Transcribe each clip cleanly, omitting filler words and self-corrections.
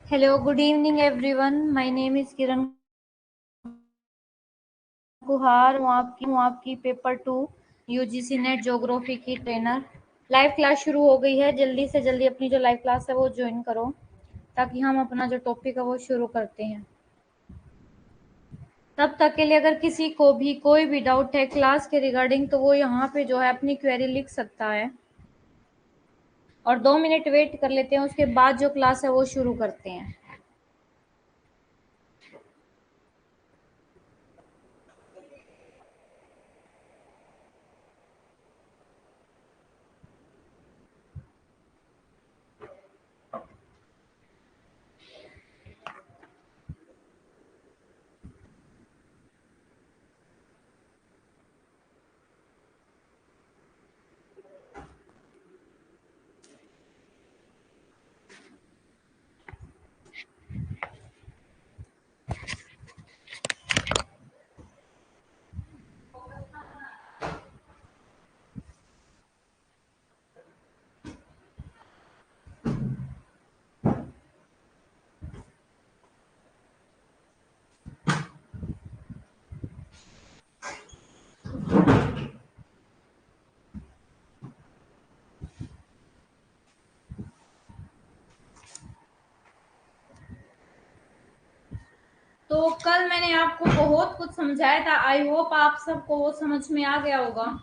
Hello, good evening everyone. My name is Kiran Kuhar हूँ आपकी paper 2 UGC net geography की trainer. Live class शुरू हो गई है। जल्दी से जल्दी अपनी जो लाइव क्लास है वो ज्वाइन करो ताकि हम अपना जो टॉपिक है वो शुरू करते हैं। तब तक के लिए अगर किसी को भी कोई भी डाउट है क्लास के रिगार्डिंग तो वो यहाँ पे जो है अपनी क्वेरी लिख सकता है और 2 मिनट वेट कर लेते हैं, उसके बाद जो क्लास है वो शुरू करते हैं। तो कल मैंने आपको बहुत कुछ समझाया था। आई होप आप सबको वो समझ में आ गया होगा।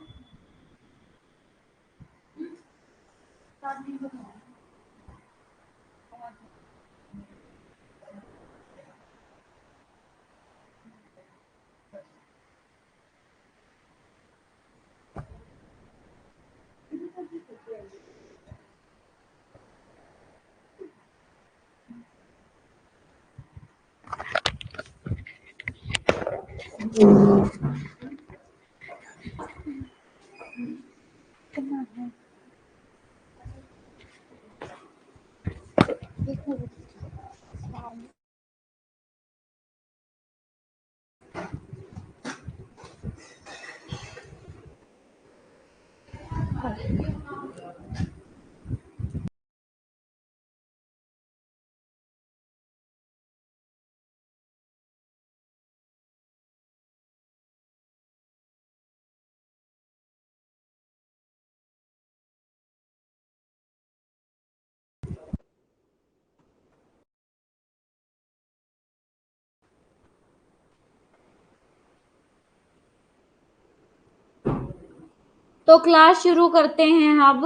तो क्लास शुरू करते हैं अब।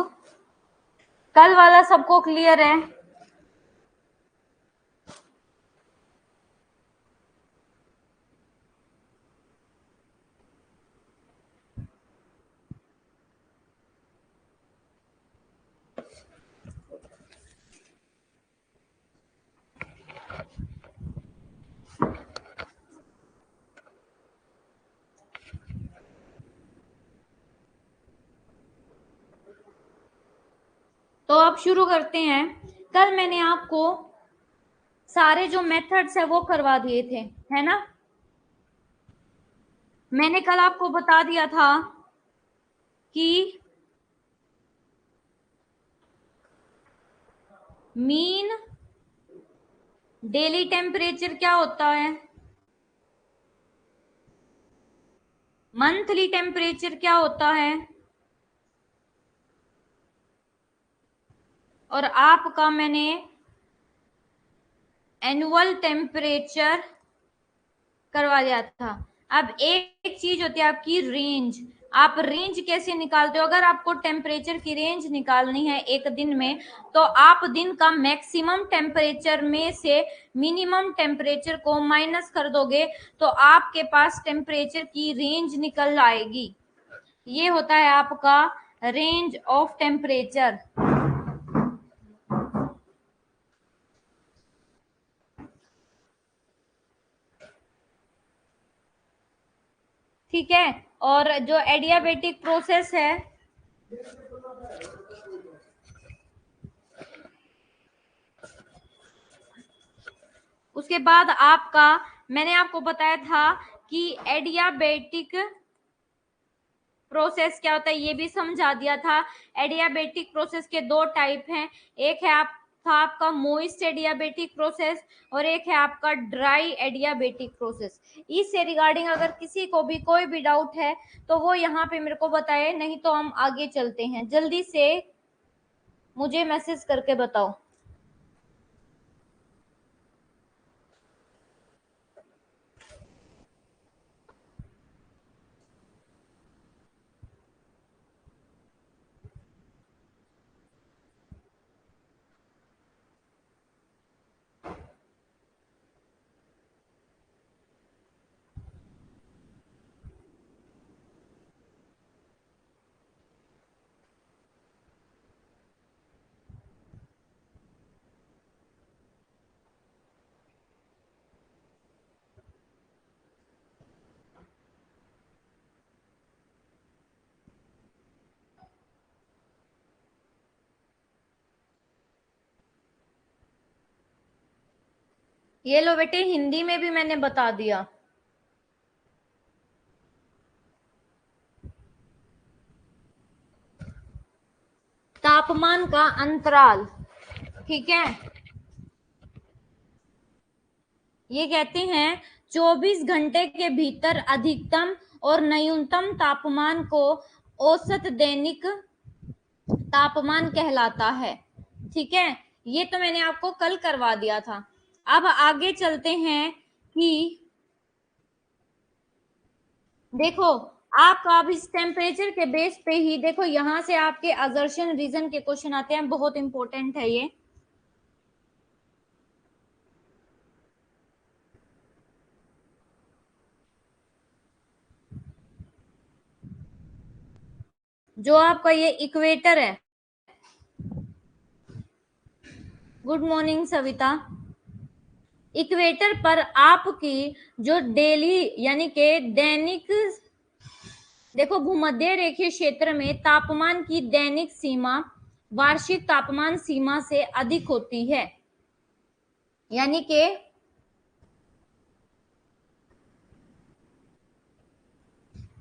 कल वाला सबको क्लियर है? तो अब शुरू करते हैं। कल मैंने आपको सारे जो मेथड्स है वो करवा दिए थे, है ना? मैंने कल आपको बता दिया था कि मीन डेली टेम्परेचर क्या होता है, मंथली टेम्परेचर क्या होता है, और आपका मैंने एनुअल टेम्परेचर करवा दिया था। अब एक चीज होती है आपकी रेंज। आप रेंज कैसे निकालते हो? अगर आपको टेम्परेचर की रेंज निकालनी है एक दिन में तो आप दिन का मैक्सिमम टेम्परेचर में से मिनिमम टेम्परेचर को माइनस कर दोगे तो आपके पास टेम्परेचर की रेंज निकल आएगी। ये होता है आपका रेंज ऑफ टेम्परेचर। ठीक है। और जो एडियाबेटिक प्रोसेस है उसके बाद आपका मैंने आपको बताया था कि एडियाबेटिक प्रोसेस क्या होता है ये भी समझा दिया था। एडियाबेटिक प्रोसेस के दो टाइप हैं, एक है आपका मोइस्ट एडियाबेटिक प्रोसेस और एक है आपका ड्राई एडियाबेटिक प्रोसेस। इससे रिगार्डिंग अगर किसी को भी कोई भी डाउट है तो वो यहाँ पे मेरे को बताए, नहीं तो हम आगे चलते हैं। जल्दी से मुझे मैसेज करके बताओ। ये लो बेटे, हिंदी में भी मैंने बता दिया। तापमान का अंतराल, ठीक है, ये कहते हैं 24 घंटे के भीतर अधिकतम और न्यूनतम तापमान को औसत दैनिक तापमान कहलाता है। ठीक है, ये तो मैंने आपको कल करवा दिया था। अब आगे चलते हैं कि देखो, आपका अब इस टेम्परेचर के बेस पे ही देखो, यहां से आपके असर्शन रीजन के क्वेश्चन आते हैं, बहुत इंपॉर्टेंट है ये। जो आपका ये इक्वेटर है, गुड मॉर्निंग सविता, इक्वेटर पर आपकी जो डेली यानी के दैनिक, देखो भूमध्य रेखीय क्षेत्र में तापमान की दैनिक सीमा वार्षिक तापमान सीमा से अधिक होती है। यानी कि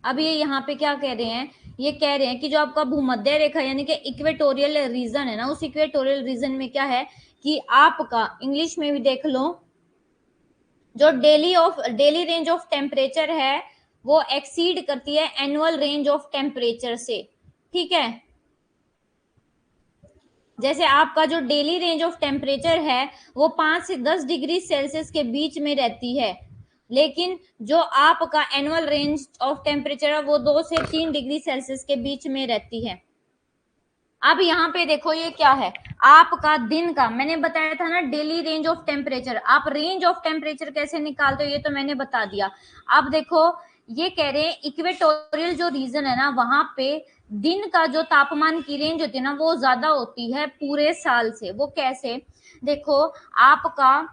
अब ये यहाँ पे क्या कह रहे हैं, ये कह रहे हैं कि जो आपका भूमध्य रेखा यानी कि इक्वेटोरियल रीजन है ना, उस इक्वेटोरियल रीजन में क्या है कि आपका इंग्लिश में भी देख लो, जो डेली रेंज ऑफ टेम्परेचर है वो एक्सीड करती है एनुअल रेंज ऑफ टेम्परेचर से। ठीक है, जैसे आपका जो डेली रेंज ऑफ टेम्परेचर है वो 5 से 10 डिग्री सेल्सियस के बीच में रहती है, लेकिन जो आपका एनुअल रेंज ऑफ टेम्परेचर है वो 2 से 3 डिग्री सेल्सियस के बीच में रहती है। अब यहाँ पे देखो ये क्या है, आपका दिन का, मैंने बताया था ना डेली रेंज ऑफ टेम्परेचर, आप रेंज ऑफ टेम्परेचर कैसे निकालते हो ये तो मैंने बता दिया। अब देखो ये कह रहे हैं इक्वेटोरियल जो रीजन है ना, वहां पे दिन का जो तापमान की रेंज होती है ना वो ज्यादा होती है पूरे साल से। वो कैसे, देखो आपका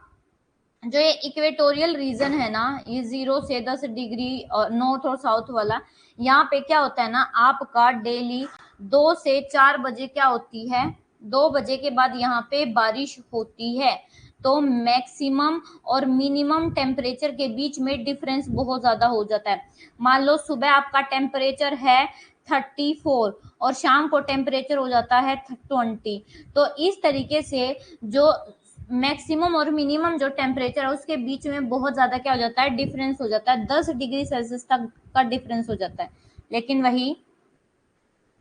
जो ये इक्वेटोरियल रीजन है ना, ये 0 से 10 डिग्री और नॉर्थ और साउथ वाला, यहाँ पे क्या होता है ना, आपका डेली 2 से 4 बजे क्या होती है, 2 बजे के बाद यहाँ पे बारिश होती है। तो मैक्सिमम और मिनिमम टेम्परेचर के बीच में डिफरेंस बहुत ज्यादा हो जाता है। मान लो सुबह आपका टेम्परेचर है 34 और शाम को टेम्परेचर हो जाता है 20। तो इस तरीके से जो मैक्सिमम और मिनिमम जो टेम्परेचर है उसके बीच में बहुत ज्यादा क्या हो जाता है, डिफरेंस हो जाता है, 10 डिग्री सेल्सियस तक का डिफरेंस हो जाता है। लेकिन वही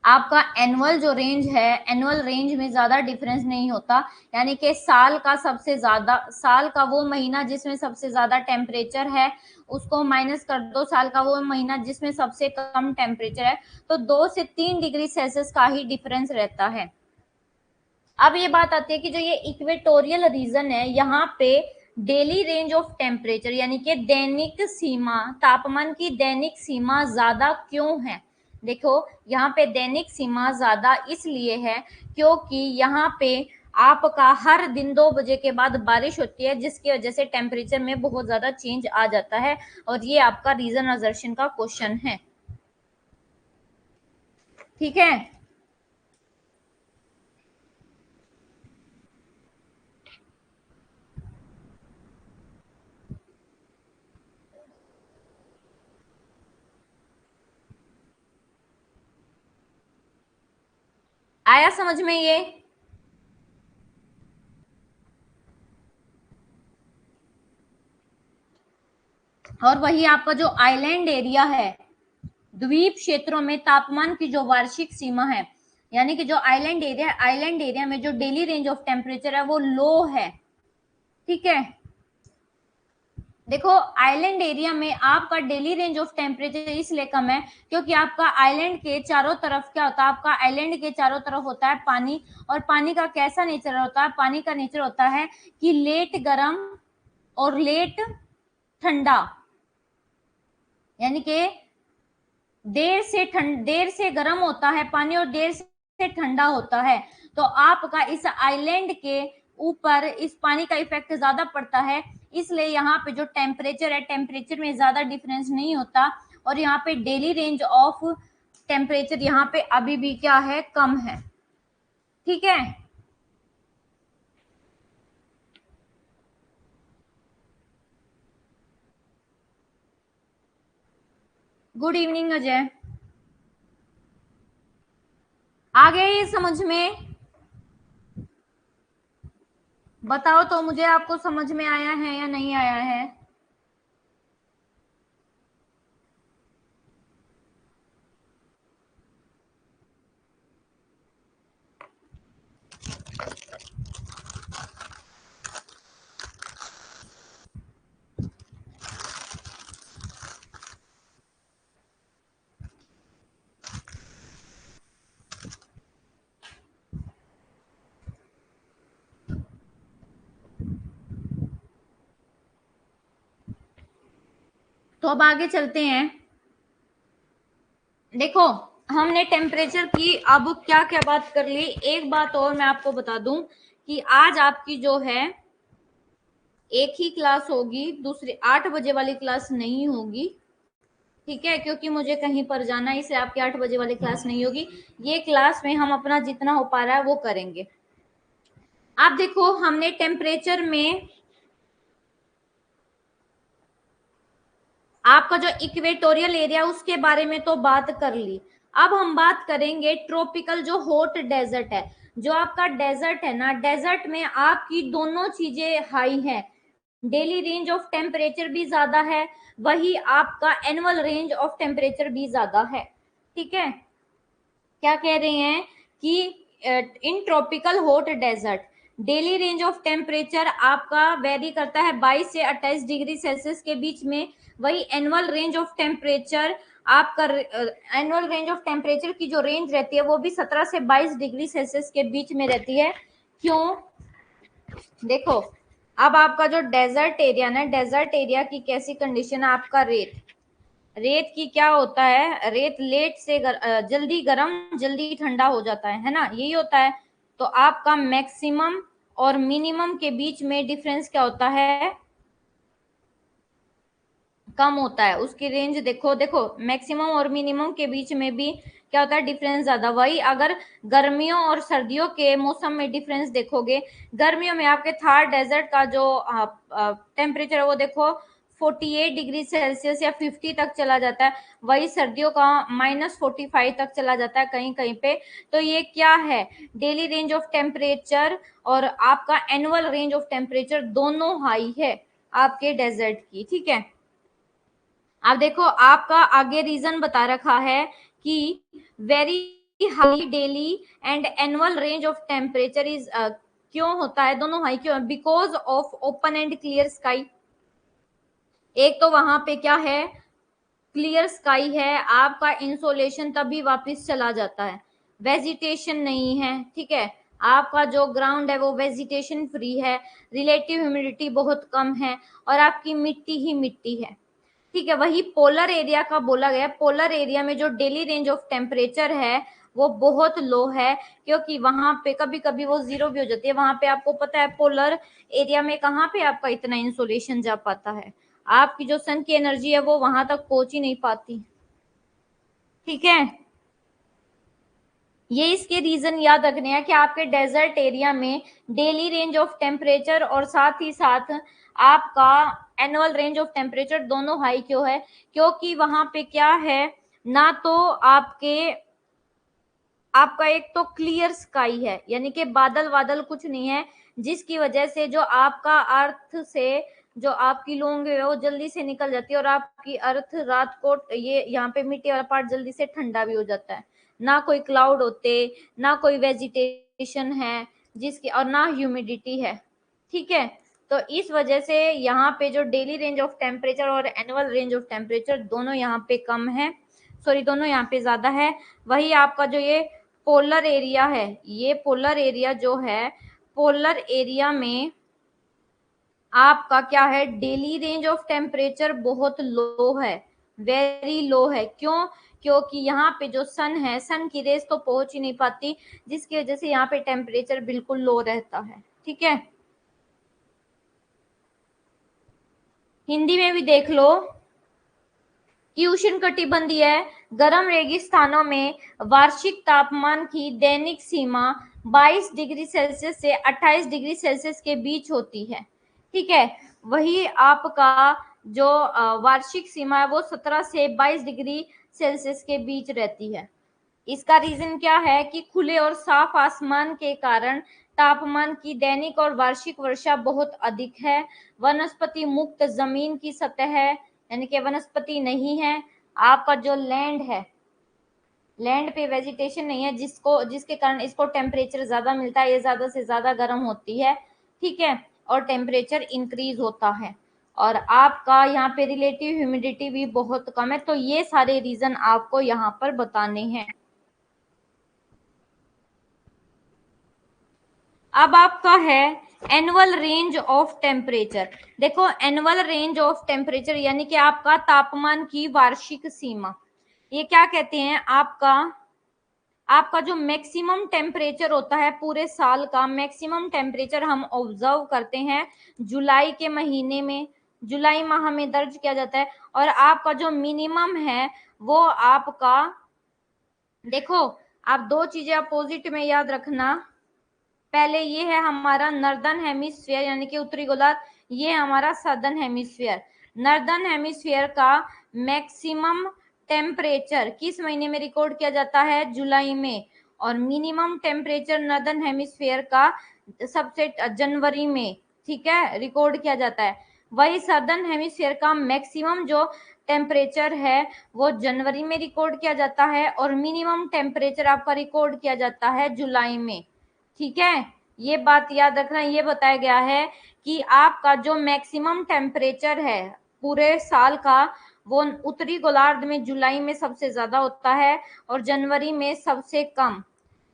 आपका एनुअल जो रेंज है, एनुअल रेंज में ज्यादा डिफरेंस नहीं होता। यानी कि साल का सबसे ज्यादा, साल का वो महीना जिसमें सबसे ज्यादा टेम्परेचर है उसको माइनस कर दो साल का वो महीना जिसमें सबसे कम टेम्परेचर है, तो 2 से 3 डिग्री सेल्सियस का ही डिफरेंस रहता है। अब ये बात आती है कि जो ये इक्वेटोरियल रीजन है यहाँ पे डेली रेंज ऑफ टेम्परेचर यानी कि दैनिक सीमा, तापमान की दैनिक सीमा ज्यादा क्यों है। देखो यहाँ पे दैनिक सीमा ज्यादा इसलिए है क्योंकि यहाँ पे आपका हर दिन 2 बजे के बाद बारिश होती है, जिसकी वजह से टेम्परेचर में बहुत ज्यादा चेंज आ जाता है। और ये आपका रीजन असर्शन का क्वेश्चन है। ठीक है, आया समझ में ये? और वही आपका जो आइलैंड एरिया है, द्वीप क्षेत्रों में तापमान की जो वार्षिक सीमा है, यानी कि जो आइलैंड एरिया में जो डेली रेंज ऑफ टेम्परेचर है वो लो है। ठीक है, देखो आइलैंड एरिया में आपका डेली रेंज ऑफ टेम्परेचर इसलिए कम है क्योंकि आपका आइलैंड के चारों तरफ क्या होता है, आपका आइलैंड के चारों तरफ होता है पानी। और पानी का कैसा नेचर होता है? पानी का नेचर होता है कि लेट गर्म और लेट ठंडा, यानी कि देर से गर्म होता है पानी और देर से ठंडा होता है। तो आपका इस आइलैंड के ऊपर इस पानी का इफेक्ट ज्यादा पड़ता है, इसलिए यहाँ पे जो टेम्परेचर है, टेम्परेचर में ज्यादा डिफरेंस नहीं होता। और यहाँ पे डेली रेंज ऑफ टेम्परेचर यहाँ पे अभी भी क्या है? कम है। ठीक है, गुड इवनिंग अजय। आ गया ये समझ में? बताओ तो मुझे, आपको समझ में आया है या नहीं आया है? तो अब आगे चलते हैं। देखो हमने टेम्परेचर की अब क्या क्या बात कर ली। एक बात और मैं आपको बता दूं कि आज आपकी जो है एक ही क्लास होगी, दूसरी 8 बजे वाली क्लास नहीं होगी। ठीक है, क्योंकि मुझे कहीं पर जाना है, इसलिए आपकी 8 बजे वाली क्लास नहीं होगी। ये क्लास में हम अपना जितना हो पा रहा है वो करेंगे। आप देखो हमने टेम्परेचर में आपका जो इक्वेटोरियल एरिया उसके बारे में तो बात कर ली। अब हम बात करेंगे ट्रॉपिकल जो हॉट डेजर्ट है। जो आपका डेजर्ट है ना, डेजर्ट में आपकी दोनों चीजें हाई है, डेली रेंज ऑफ टेम्परेचर भी ज्यादा है, वही आपका एनुअल रेंज ऑफ टेम्परेचर भी ज्यादा है। ठीक है, क्या कह रहे हैं कि in tropical hot desert daily range of temperature आपका वेरी करता है 22 से 28 डिग्री सेल्सियस के बीच में। वही एनुअल रेंज ऑफ टेम्परेचर आपका एनुअल रेंज ऑफ टेम्परेचर की जो रेंज रहती है वो भी 17 से 22 डिग्री सेल्सियस के बीच में रहती है। क्यों? देखो अब आपका जो डेजर्ट एरिया ना, डेजर्ट एरिया की कैसी कंडीशन है? आपका रेत की क्या होता है? रेत लेट से जल्दी गर्म जल्दी ठंडा हो जाता है ना, यही होता है। तो आपका मैक्सिमम और मिनिमम के बीच में डिफरेंस क्या होता है? कम होता है। उसकी रेंज देखो, देखो मैक्सिमम और मिनिमम के बीच में भी क्या होता है? डिफरेंस ज्यादा। वही अगर गर्मियों और सर्दियों के मौसम में डिफरेंस देखोगे, गर्मियों में आपके थार डेजर्ट का जो टेम्परेचर है वो देखो 48 डिग्री सेल्सियस या 50 तक चला जाता है। वही सर्दियों का -45 तक चला जाता है कहीं कहीं पे। तो ये क्या है? डेली रेंज ऑफ टेम्परेचर और आपका एनुअल रेंज ऑफ टेम्परेचर दोनों हाई है आपके डेजर्ट की। ठीक है, अब देखो आपका आगे रीजन बता रखा है कि very high daily and annual range of temperature is क्यों होता है? दोनों हाई क्यों? Because of open and clear sky. एक तो वहां पे क्या है? क्लियर स्काई है, आपका इंसोलेशन तभी वापस चला जाता है, वेजिटेशन नहीं है। ठीक है, आपका जो ग्राउंड है वो वेजिटेशन फ्री है, रिलेटिव ह्यूमिडिटी बहुत कम है और आपकी मिट्टी ही मिट्टी है। ठीक है, वही पोलर एरिया का बोला गया। पोलर एरिया में जो डेली रेंज ऑफ टेम्परेचर है वो बहुत लो है, क्योंकि वहां पे कभी कभी वो जीरो भी हो जाती है। वहां पे आपको पता है पोलर एरिया में कहाँ पे आपका इतना इंसोलेशन जा पाता है, आपकी जो सन की एनर्जी है वो वहां तक पहुंच ही नहीं पाती। ठीक है, ये इसके रीजन याद रखने हैं कि आपके डेजर्ट एरिया में डेली रेंज ऑफ टेम्परेचर और साथ ही साथ आपका एनुअल रेंज ऑफ टेम्परेचर दोनों हाई क्यों है? क्योंकि वहां पे क्या है, ना तो आपके आपका एक तो क्लियर स्काई है, यानी कि बादल वादल कुछ नहीं है, जिसकी वजह से जो आपका अर्थ से जो आपकी लॉन्ग वेव है वो जल्दी से निकल जाती है, और आपकी अर्थ रात को ये यहाँ पे मिट्टी वाला पार्ट जल्दी से ठंडा भी हो जाता है। ना कोई क्लाउड होते, ना कोई वेजिटेशन है जिसकी, और ना ह्यूमिडिटी है। ठीक है, तो इस वजह से यहाँ पे जो डेली रेंज ऑफ टेम्परेचर और एनुअल रेंज ऑफ टेम्परेचर दोनों यहाँ पे कम है, सॉरी दोनों यहाँ पे ज्यादा है। वही आपका जो ये पोलर एरिया है, ये पोलर एरिया जो है, पोलर एरिया में आपका क्या है, डेली रेंज ऑफ टेम्परेचर बहुत लो है, वेरी लो है। क्यों? क्योंकि यहाँ पे जो सन है, सन की रेस तो पहुंच ही नहीं पाती, जिसकी वजह से यहाँ पे टेम्परेचर बिल्कुल लो रहता है। ठीक है, हिंदी में भी देख लो कि उष्णकटिबंधीय गर्म रेगिस्तानों में वार्षिक तापमान की दैनिक सीमा 22 डिग्री सेल्सियस से 28 डिग्री सेल्सियस के बीच होती है। ठीक है, वही आपका जो वार्षिक सीमा है वो 17 से 22 डिग्री सेल्सियस के बीच रहती है। इसका रीजन क्या है कि खुले और साफ आसमान के कारण तापमान की दैनिक और वार्षिक वर्षा बहुत अधिक है। वनस्पति मुक्त जमीन की सतह है, यानी कि वनस्पति नहीं है। आपका जो लैंड है, लैंड पे वेजिटेशन नहीं है, जिसके कारण इसको टेम्परेचर ज्यादा मिलता है, ये ज्यादा से ज्यादा गर्म होती है। ठीक है, और टेम्परेचर इंक्रीज होता है, और आपका यहाँ पे रिलेटिव ह्यूमिडिटी भी बहुत कम है। तो ये सारे रीजन आपको यहाँ पर बताने हैं। अब आपका है एनुअल रेंज ऑफ टेम्परेचर। देखो, एनुअल रेंज ऑफ टेम्परेचर यानी कि आपका तापमान की वार्षिक सीमा, ये क्या कहते हैं, आपका आपका जो मैक्सिमम टेम्परेचर होता है पूरे साल का, मैक्सिमम टेम्परेचर हम ऑब्जर्व करते हैं जुलाई के महीने में, जुलाई माह में दर्ज किया जाता है। और आपका जो मिनिमम है वो आपका, देखो आप दो चीजें अपोजिट में याद रखना, पहले ये है हमारा नर्दर्न हेमिस्फीयर यानी कि उत्तरी गोलार्ध, ये हमारा सदर्न हेमिस्फीयर। नर्दर्न हेमिस्फीयर का मैक्सिमम टेम्परेचर किस महीने में रिकॉर्ड किया जाता है, जुलाई में, और मिनिमम टेम्परेचर नर्दर्न हेमिस्फीयर का सबसे जनवरी में, ठीक है, रिकॉर्ड किया जाता है। वही सदर्न हेमिस्फीयर का मैक्सिमम जो टेम्परेचर है वो जनवरी में रिकॉर्ड किया जाता है, और मिनिमम टेम्परेचर आपका रिकॉर्ड किया जाता है जुलाई में। ठीक है, ये बात याद रखना, ये बताया गया है कि आपका जो मैक्सिमम टेम्परेचर है पूरे साल का वो उत्तरी गोलार्ध में जुलाई में सबसे ज्यादा होता है और जनवरी में सबसे कम।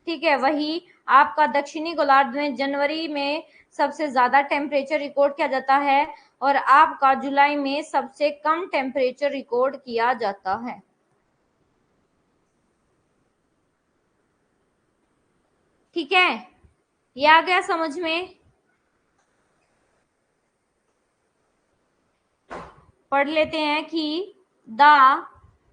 ठीक है, वही आपका दक्षिणी गोलार्ध में जनवरी में सबसे ज्यादा टेम्परेचर रिकॉर्ड किया जाता है, और आपका जुलाई में सबसे कम टेम्परेचर रिकॉर्ड किया जाता है। ठीक है, ये आ गया समझ में? पढ़ लेते हैं कि the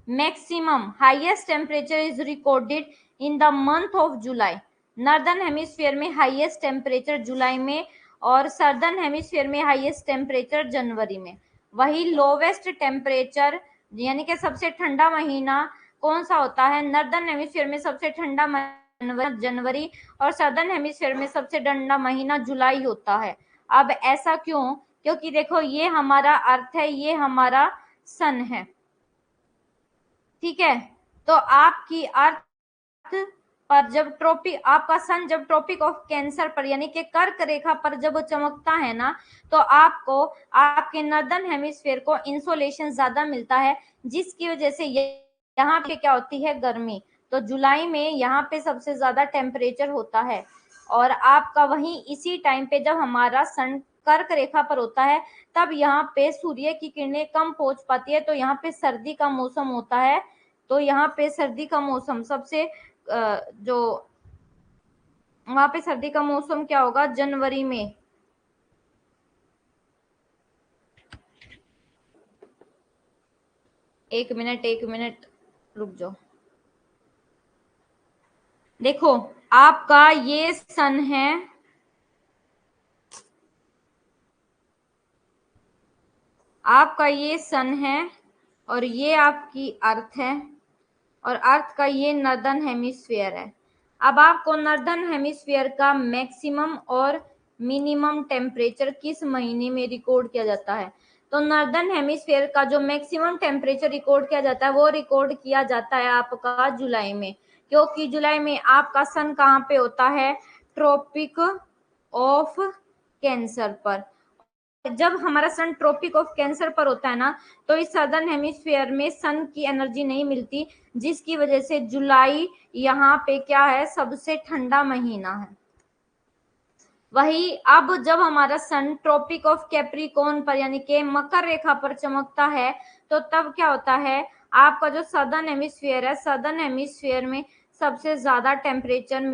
maximum highest temperature is recorded in the month of July. Northern hemisphere में हाईएस्ट टेम्परेचर जुलाई में, और सदर्न हेमिस्फीयर में हाईएस्ट टेम्परेचर जनवरी में। वही लोवेस्ट टेम्परेचर यानी कि सबसे ठंडा महीना कौन सा होता है, नॉर्दर्न हेमिस्फीयर में सबसे ठंडा महीना जनवरी, और सदर्न हेमिस्फीयर में सबसे ठंडा महीना जुलाई होता है। अब ऐसा क्यों? क्योंकि देखो ये हमारा अर्थ है, ये हमारा सन है। ठीक है, तो आपकी अर्थ पर जब ट्रॉपिक, आपका सन जब ट्रॉपिक ऑफ कैंसर पर यानी कि कर्क रेखा पर जब चमकता है ना, तो आपको आपके नॉर्दर्न हेमिस्फीयर को इंसोलेशन ज्यादा मिलता है, जिसकी वजह से यहाँ पे क्या होती है, गर्मी। तो जुलाई में यहाँ पे सबसे ज्यादा टेम्परेचर होता है, और आपका वहीं इसी टाइम पे जब हमारा सन कर्क रेखा पर होता है तब यहाँ पे सूर्य की किरणें कम पहुंच पाती है, तो यहाँ पे सर्दी का मौसम होता है। तो यहाँ पे सर्दी का मौसम सबसे जो वहां पे सर्दी का मौसम क्या होगा, जनवरी में। एक मिनट, एक मिनट रुक जाओ। देखो आपका ये सन है, आपका ये सन है, और ये आपकी अर्थ है, और अर्थ का ये नॉर्दर्न हेमिस्फीयर है। अब आपको नॉर्दर्न हेमिस्फीयर का मैक्सिमम और मिनिमम टेम्परेचर किस महीने में रिकॉर्ड किया जाता है? तो नॉर्दर्न हेमिस्फीयर का जो मैक्सिमम टेम्परेचर रिकॉर्ड किया जाता है वो रिकॉर्ड किया जाता है आपका जुलाई में, क्योंकि जुलाई में आपका सन कहाँ पे होता है? ट्रॉपिक ऑफ कैंसर पर। जब हमारा सन ट्रॉपिक ऑफ कैंसर पर होता है ना, तो इस सदर्न हेमिस्फीयर में सन की एनर्जी नहीं मिलती, जिसकी वजह से जुलाई यहाँ पे क्या है? सबसे ठंडा महीना है। वही अब जब हमारा सन ट्रॉपिक ऑफ कैप्रिकॉर्न पर यानी कि मकर रेखा पर चमकता है, तो तब क्या होता है? आपका जो सदर्न हेमिस्फीयर है, सदर्न हेमिस्फीयर में सबसे ज्यादा टेम्परेचर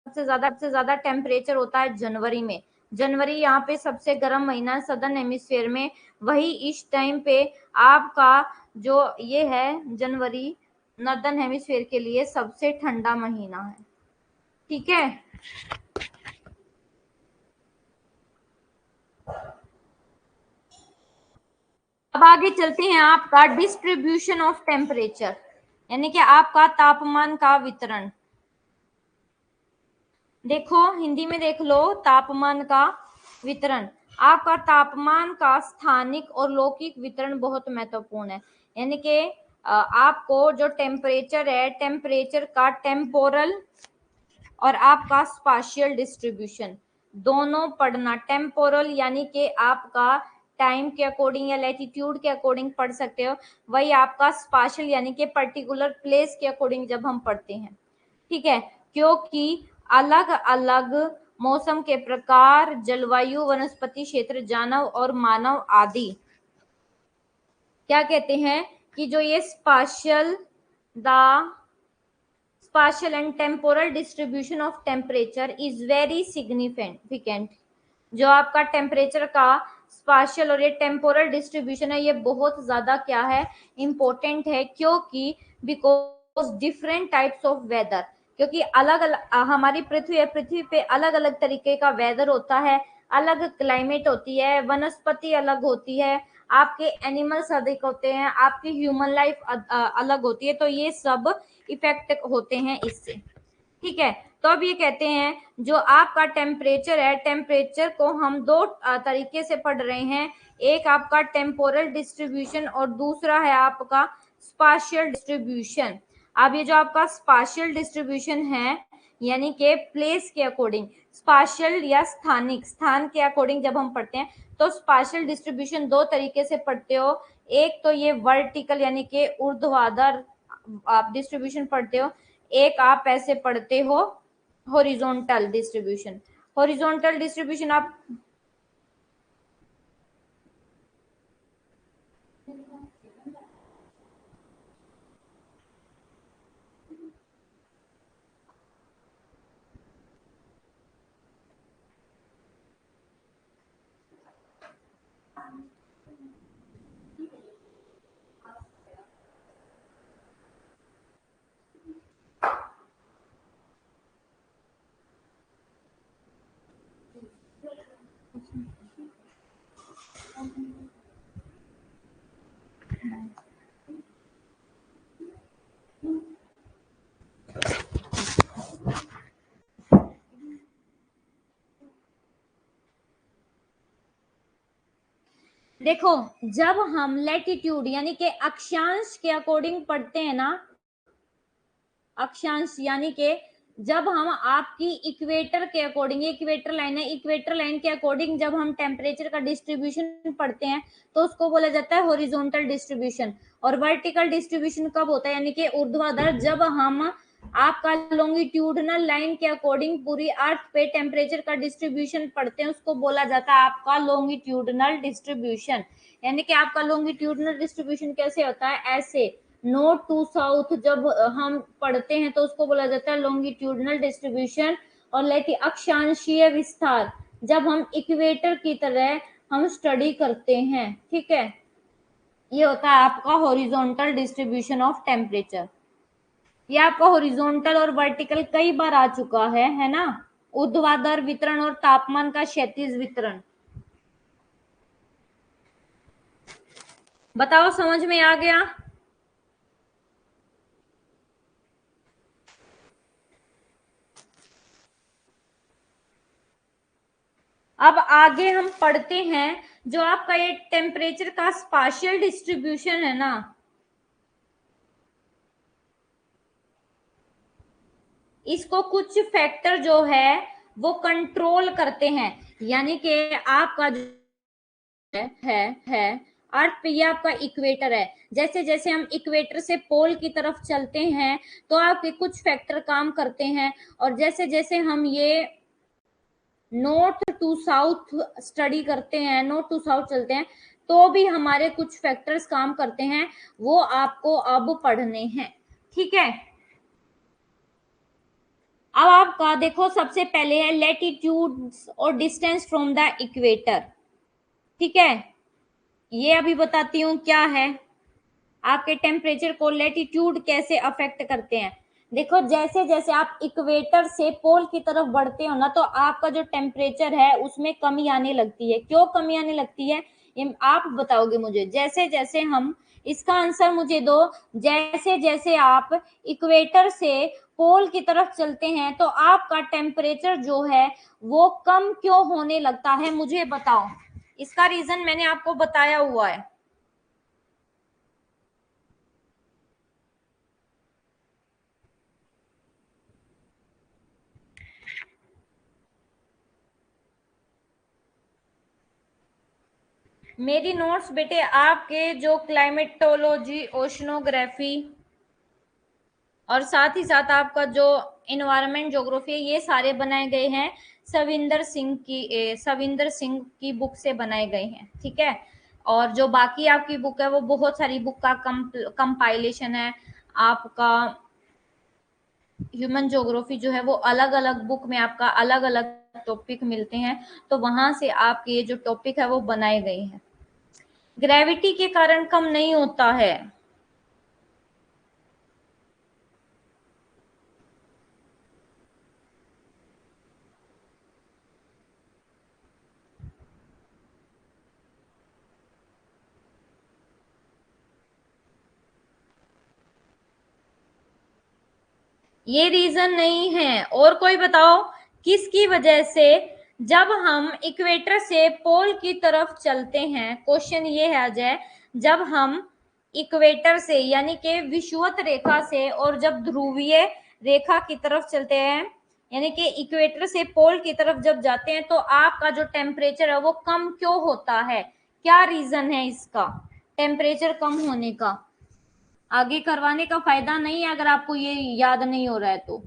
सबसे ज्यादा टेम्परेचर होता है जनवरी में। जनवरी यहाँ पे सबसे गर्म महीना है सदर्न हेमिस्फीयर में। वही इस टाइम पे आपका जो ये है जनवरी नॉर्दर्न हेमिस्फीयर के लिए सबसे ठंडा महीना है। ठीक है, अब आगे चलते हैं। आपका डिस्ट्रीब्यूशन ऑफ टेम्परेचर यानी कि आपका तापमान का वितरण। देखो हिंदी में देख लो, तापमान का वितरण। आपका तापमान का स्थानिक और लौकिक वितरण बहुत महत्वपूर्ण है। यानी कि आपको जो टेम्परेचर है, टेम्परेचर का टेम्पोरल और आपका स्पाशियल डिस्ट्रीब्यूशन दोनों पढ़ना। टेम्पोरल यानी कि आपका टाइम के अकॉर्डिंग या लैटिट्यूड के अकॉर्डिंग पढ़ सकते हो। वही आपका स्पाशियल यानी कि पर्टिकुलर प्लेस के अकॉर्डिंग जब हम पढ़ते हैं। ठीक है, क्योंकि अलग अलग मौसम के प्रकार, जलवायु, वनस्पति क्षेत्र, जानव और मानव आदि क्या कहते हैं कि जो ये spatial and temporal distribution of temperature is very significant। जो आपका टेम्परेचर का स्पाशियल और ये टेम्पोरल डिस्ट्रीब्यूशन है, ये बहुत ज्यादा क्या है? इंपॉर्टेंट है, क्योंकि because different types of weather, क्योंकि अलग अलग हमारी पृथ्वी है, पृथ्वी पे अलग अलग तरीके का वेदर होता है, अलग क्लाइमेट होती है, वनस्पति अलग होती है, आपके एनिमल्स अधिक होते हैं, आपकी ह्यूमन लाइफ अलग होती है, तो ये सब इफेक्ट होते हैं इससे। ठीक है, तो अब ये कहते हैं जो आपका टेम्परेचर है, टेम्परेचर को हम दो तरीके से पढ़ रहे हैं। एक आपका टेम्पोरल डिस्ट्रीब्यूशन और दूसरा है आपका स्पाशियल डिस्ट्रीब्यूशन। अब ये जो आपका स्पाशियल डिस्ट्रीब्यूशन है यानी कि प्लेस के अकॉर्डिंग, स्पाशियल या स्थानिक, स्थान के अकॉर्डिंग जब हम पढ़ते हैं तो स्पाशियल डिस्ट्रीब्यूशन दो तरीके से पढ़ते हो। एक तो ये वर्टिकल यानी कि ऊर्ध्वाधर आप डिस्ट्रीब्यूशन पढ़ते हो, एक आप ऐसे पढ़ते हो हॉरिजॉन्टल डिस्ट्रीब्यूशन। हॉरिजॉन्टल डिस्ट्रीब्यूशन आप देखो, जब हम लैटिट्यूड यानी कि अक्षांश के अकॉर्डिंग पढ़ते हैं ना, अक्षांश यानी कि जब हम आपकी इक्वेटर के अकॉर्डिंग, इक्वेटर लाइन है, इक्वेटर लाइन के अकॉर्डिंग जब हम टेम्परेचर का डिस्ट्रीब्यूशन पढ़ते हैं तो उसको बोला जाता है हॉरिजॉन्टल डिस्ट्रीब्यूशन। और वर्टिकल डिस्ट्रीब्यूशन कब होता है यानी कि ऊर्ध्वाधर, जब हम आपका लॉन्गिट्यूडनल लाइन के अकॉर्डिंग पूरी अर्थ पे टेम्परेचर का डिस्ट्रीब्यूशन पढ़ते हैं, उसको बोला जाता है आपका लॉन्गिट्यूडनल डिस्ट्रीब्यूशन। यानी कि आपका लॉन्गिट्यूडनल डिस्ट्रीब्यूशन कैसे होता है? ऐसे नॉर्थ टू साउथ जब हम पढ़ते हैं तो उसको बोला जाता है लॉन्गिट्यूडनल डिस्ट्रीब्यूशन। और लेकिन अक्षांशीय विस्तार जब हम इक्वेटर की तरह हम स्टडी करते हैं। ठीक है, ये होता है आपका हॉरिजॉन्टल डिस्ट्रीब्यूशन ऑफ टेम्परेचर। ये आपका हॉरिजॉन्टल और वर्टिकल कई बार आ चुका है ना? ऊर्ध्वाधर वितरण और तापमान का क्षैतिज वितरण। बताओ समझ में आ गया? अब आगे हम पढ़ते हैं जो आपका ये टेम्परेचर का स्पाशियल डिस्ट्रीब्यूशन है ना, इसको कुछ फैक्टर जो है वो कंट्रोल करते हैं। यानी कि आपका जो है अर्थ पे ये आपका इक्वेटर है। जैसे जैसे हम इक्वेटर से पोल की तरफ चलते हैं तो आपके कुछ फैक्टर काम करते हैं, और जैसे जैसे हम ये नॉर्थ टू साउथ स्टडी करते हैं, नॉर्थ टू साउथ चलते हैं, तो भी हमारे कुछ फैक्टर्स काम करते हैं, वो आपको अब पढ़ने हैं। ठीक है, अब आपका देखो सबसे पहले है लैटिट्यूड और डिस्टेंस फ्रॉम द इक्वेटर। ठीक है, ये अभी बताती हूँ क्या है, आपके टेम्परेचर को लैटिट्यूड कैसे अफेक्ट करते हैं। देखो जैसे जैसे आप इक्वेटर से पोल की तरफ बढ़ते हो ना, तो आपका जो टेम्परेचर है उसमें कमी आने लगती है। क्यों कमी आने लगती है ये आप बताओगे मुझे। जैसे जैसे हम, इसका आंसर मुझे दो, जैसे जैसे आप इक्वेटर से पोल की तरफ चलते हैं तो आपका टेम्परेचर जो है वो कम क्यों होने लगता है, मुझे बताओ। इसका रीजन मैंने आपको बताया हुआ है। मेरी नोट्स बेटे आपके जो क्लाइमेटोलॉजी, ओशनोग्राफी और साथ ही साथ आपका जो इन्वायरमेंट ज्योग्राफी है, ये सारे बनाए गए हैं सविंदर सिंह की बुक से बनाए गए हैं। ठीक है, और जो बाकी आपकी बुक है वो बहुत सारी बुक का कंपाइलेशन है। आपका ह्यूमन ज्योग्राफी जो है वो अलग अलग बुक में आपका अलग अलग टॉपिक मिलते हैं, तो वहां से आपके ये जो टॉपिक है वो बनाए गए हैं। ग्रेविटी के कारण कम नहीं होता है। ये रीजन नहीं है, और कोई बताओ किसकी वजह से। जब हम इक्वेटर से पोल की तरफ चलते हैं, क्वेश्चन ये है अजय, जब हम इक्वेटर से यानी कि विषुवत रेखा से और जब ध्रुवीय रेखा की तरफ चलते हैं, यानी कि इक्वेटर से पोल की तरफ जब जाते हैं, तो आपका जो टेम्परेचर है वो कम क्यों होता है, क्या रीजन है इसका टेम्परेचर कम होने का। आगे करवाने का फायदा नहीं है अगर आपको ये याद नहीं हो रहा है तो।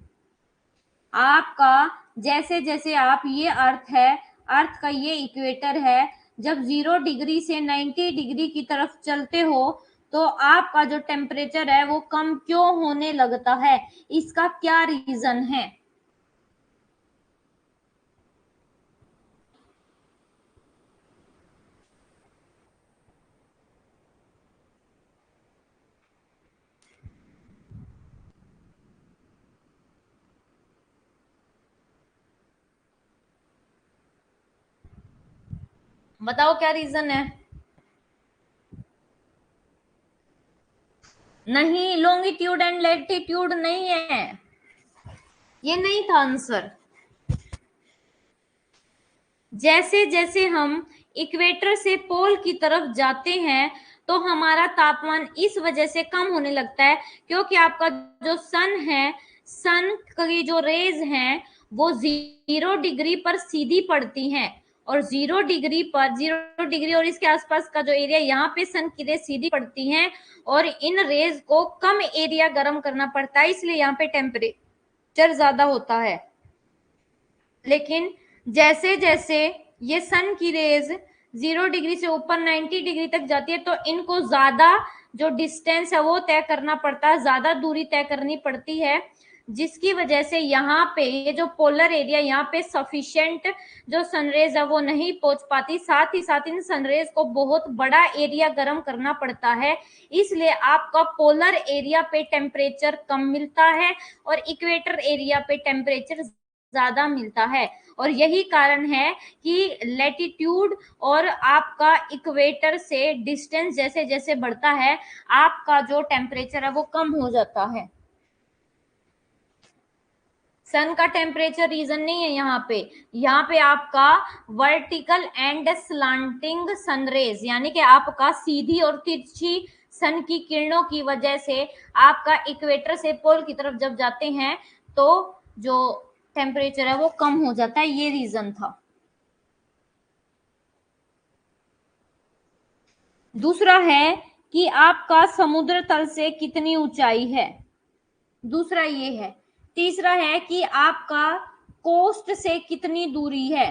आपका जैसे जैसे आप, ये अर्थ है, अर्थ का ये इक्वेटर है, जब 0 डिग्री से 90 डिग्री की तरफ चलते हो तो आपका जो टेम्परेचर है वो कम क्यों होने लगता है, इसका क्या रीजन है। बताओ क्या रीजन है। नहीं, लॉन्गिट्यूड एंड लैटिट्यूड नहीं है, ये नहीं था आंसर। जैसे जैसे हम इक्वेटर से पोल की तरफ जाते हैं तो हमारा तापमान इस वजह से कम होने लगता है क्योंकि आपका जो सन है, सन की जो रेज हैं वो 0 डिग्री पर सीधी पड़ती हैं, और 0 डिग्री पर, 0 डिग्री और इसके आसपास का जो एरिया, यहाँ पे सन की रेज सीधी पड़ती हैं और इन रेज को कम एरिया गर्म करना पड़ता है, इसलिए यहाँ पे टेम्परेचर ज्यादा होता है। लेकिन जैसे जैसे ये सन की रेज 0 डिग्री से ऊपर 90 डिग्री तक जाती है तो इनको ज्यादा जो डिस्टेंस है वो तय करना पड़ता है, ज्यादा दूरी तय करनी पड़ती है, जिसकी वजह से यहाँ पे ये जो पोलर एरिया, यहाँ पे सफिशिएंट जो सनरेज है वो नहीं पहुंच पाती। साथ ही साथ इन सनरेज को बहुत बड़ा एरिया गर्म करना पड़ता है, इसलिए आपका पोलर एरिया पे टेम्परेचर कम मिलता है और इक्वेटर एरिया पे टेम्परेचर ज्यादा मिलता है। और यही कारण है कि लैटिट्यूड और आपका इक्वेटर से डिस्टेंस जैसे जैसे बढ़ता है आपका जो टेम्परेचर है वो कम हो जाता है। सन का टेम्परेचर रीजन नहीं है यहाँ पे आपका वर्टिकल एंड स्लांटिंग सनरेज, यानी कि आपका सीधी और तिरछी सन की किरणों की वजह से आपका इक्वेटर से पोल की तरफ जब जाते हैं तो जो टेम्परेचर है वो कम हो जाता है, ये रीजन था। दूसरा है कि आपका समुद्र तल से कितनी ऊंचाई है, दूसरा ये है। तीसरा है कि आपका कोस्ट से कितनी दूरी है।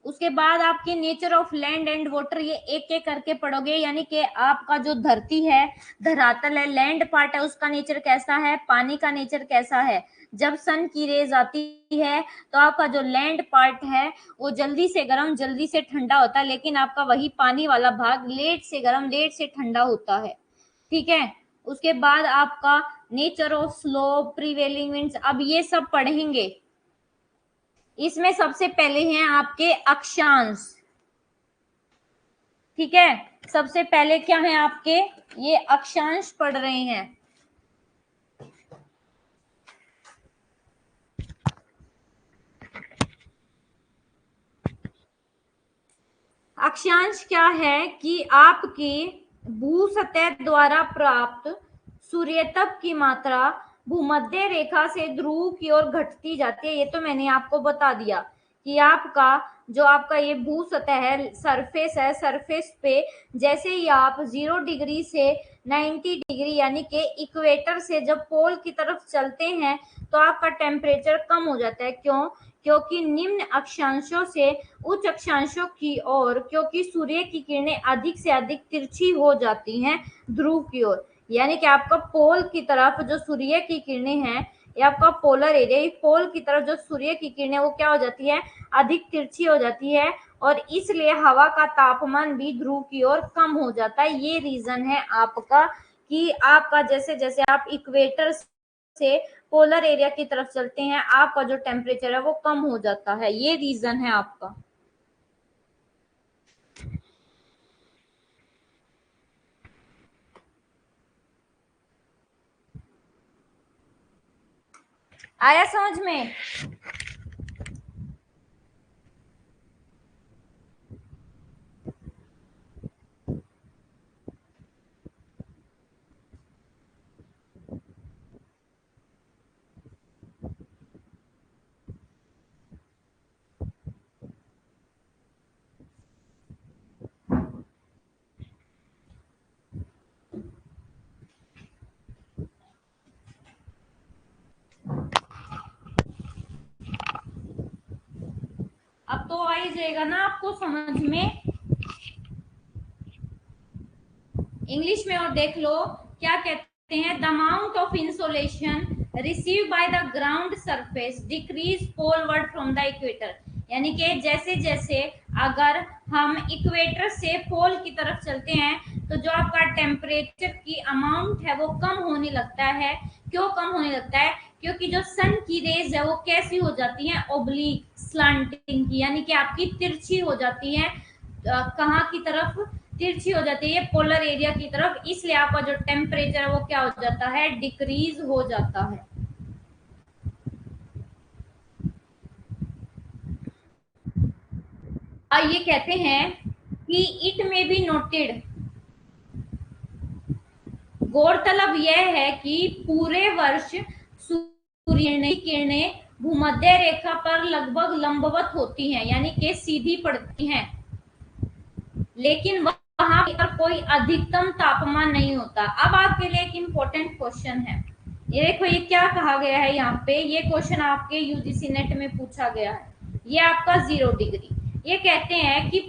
उसके बाद आपके nature of land and water, ये एक एक करके पढ़ोगे, यानी कि आपका जो धरती है, धरातल है, लैंड पार्ट है, उसका नेचर कैसा है, पानी का नेचर कैसा है। जब सन की रेज आती है तो आपका जो लैंड पार्ट है वो जल्दी से गर्म जल्दी से ठंडा होता है, लेकिन आपका वही पानी वाला भाग लेट से गर्म लेट से ठंडा होता है, ठीक है। उसके बाद आपका nature of slope, prevailing winds, अब ये सब पढ़ेंगे। इसमें सबसे पहले हैं आपके अक्षांश, ठीक है। सबसे पहले क्या है आपके, ये अक्षांश पढ़ रहे हैं। अक्षांश क्या है कि आपके भू सतह द्वारा प्राप्त सूर्यताप की मात्रा भूमध्य रेखा से ध्रुव की ओर घटती जाती है। ये तो मैंने आपको बता दिया कि आपका जो आपका ये भू सतह है, सरफेस है, सरफेस पे जैसे ही आप 0 डिग्री से 90 डिग्री यानी कि इक्वेटर से जब पोल की तरफ चलते हैं तो आपका टेम्परेचर कम हो जाता है। क्यों? क्योंकि निम्न अक्षांशों से उच्च अक्षांशों की ओर, क्योंकि सूर्य की किरणें अधिक से अधिक तिरछी हो जाती हैं ध्रुव की ओर, यानी कि आपका पोल की तरफ जो सूर्य की किरणें हैं, ये आपका पोलर एरिया, पोल की तरफ जो सूर्य की किरणें वो क्या हो जाती है, अधिक तिरछी हो जाती है, और इसलिए हवा का तापमान भी ध्रुव की ओर कम हो जाता है। ये रीजन है आपका कि आपका जैसे जैसे आप इक्वेटर से पोलर एरिया की तरफ चलते हैं आपका जो टेम्परेचर है वो कम हो जाता है, ये रीजन है आपका। आया समझ में? अब तो आ ही जाएगा ना आपको समझ में। इंग्लिश में और देख लो क्या कहते हैं, the amount of insolation receive by the ground surface decrease poleward from the equator, यानी कि जैसे जैसे अगर हम इक्वेटर से पोल की तरफ चलते हैं तो जो आपका टेम्परेचर की अमाउंट है वो कम होने लगता है। क्यों कम होने लगता है? क्योंकि जो सन की रेज है वो कैसी हो जाती है, ओब्लिक स्लांटिंग की, यानी कि आपकी तिरछी हो जाती है। कहाँ की तरफ तिरछी हो जाती है, पोलर एरिया की तरफ, इसलिए आपका जो टेम्परेचर है वो क्या हो जाता है, डिक्रीज हो जाता है। ये कहते हैं कि इट में बी नोटेड, गौरतलब यह है कि पूरे वर्ष सूर्य की किरणें भूमध्य रेखा पर लगभग लंबवत होती हैं, यानी कि सीधी पड़ती हैं, लेकिन वहां पर कोई अधिकतम तापमान नहीं होता। अब आपके लिए एक इम्पोर्टेंट क्वेश्चन है, ये देखो ये क्या कहा गया है यहाँ पे, ये क्वेश्चन आपके यूजीसी नेट में पूछा गया है, ये आपका 0 डिग्री। ये कहते हैं कि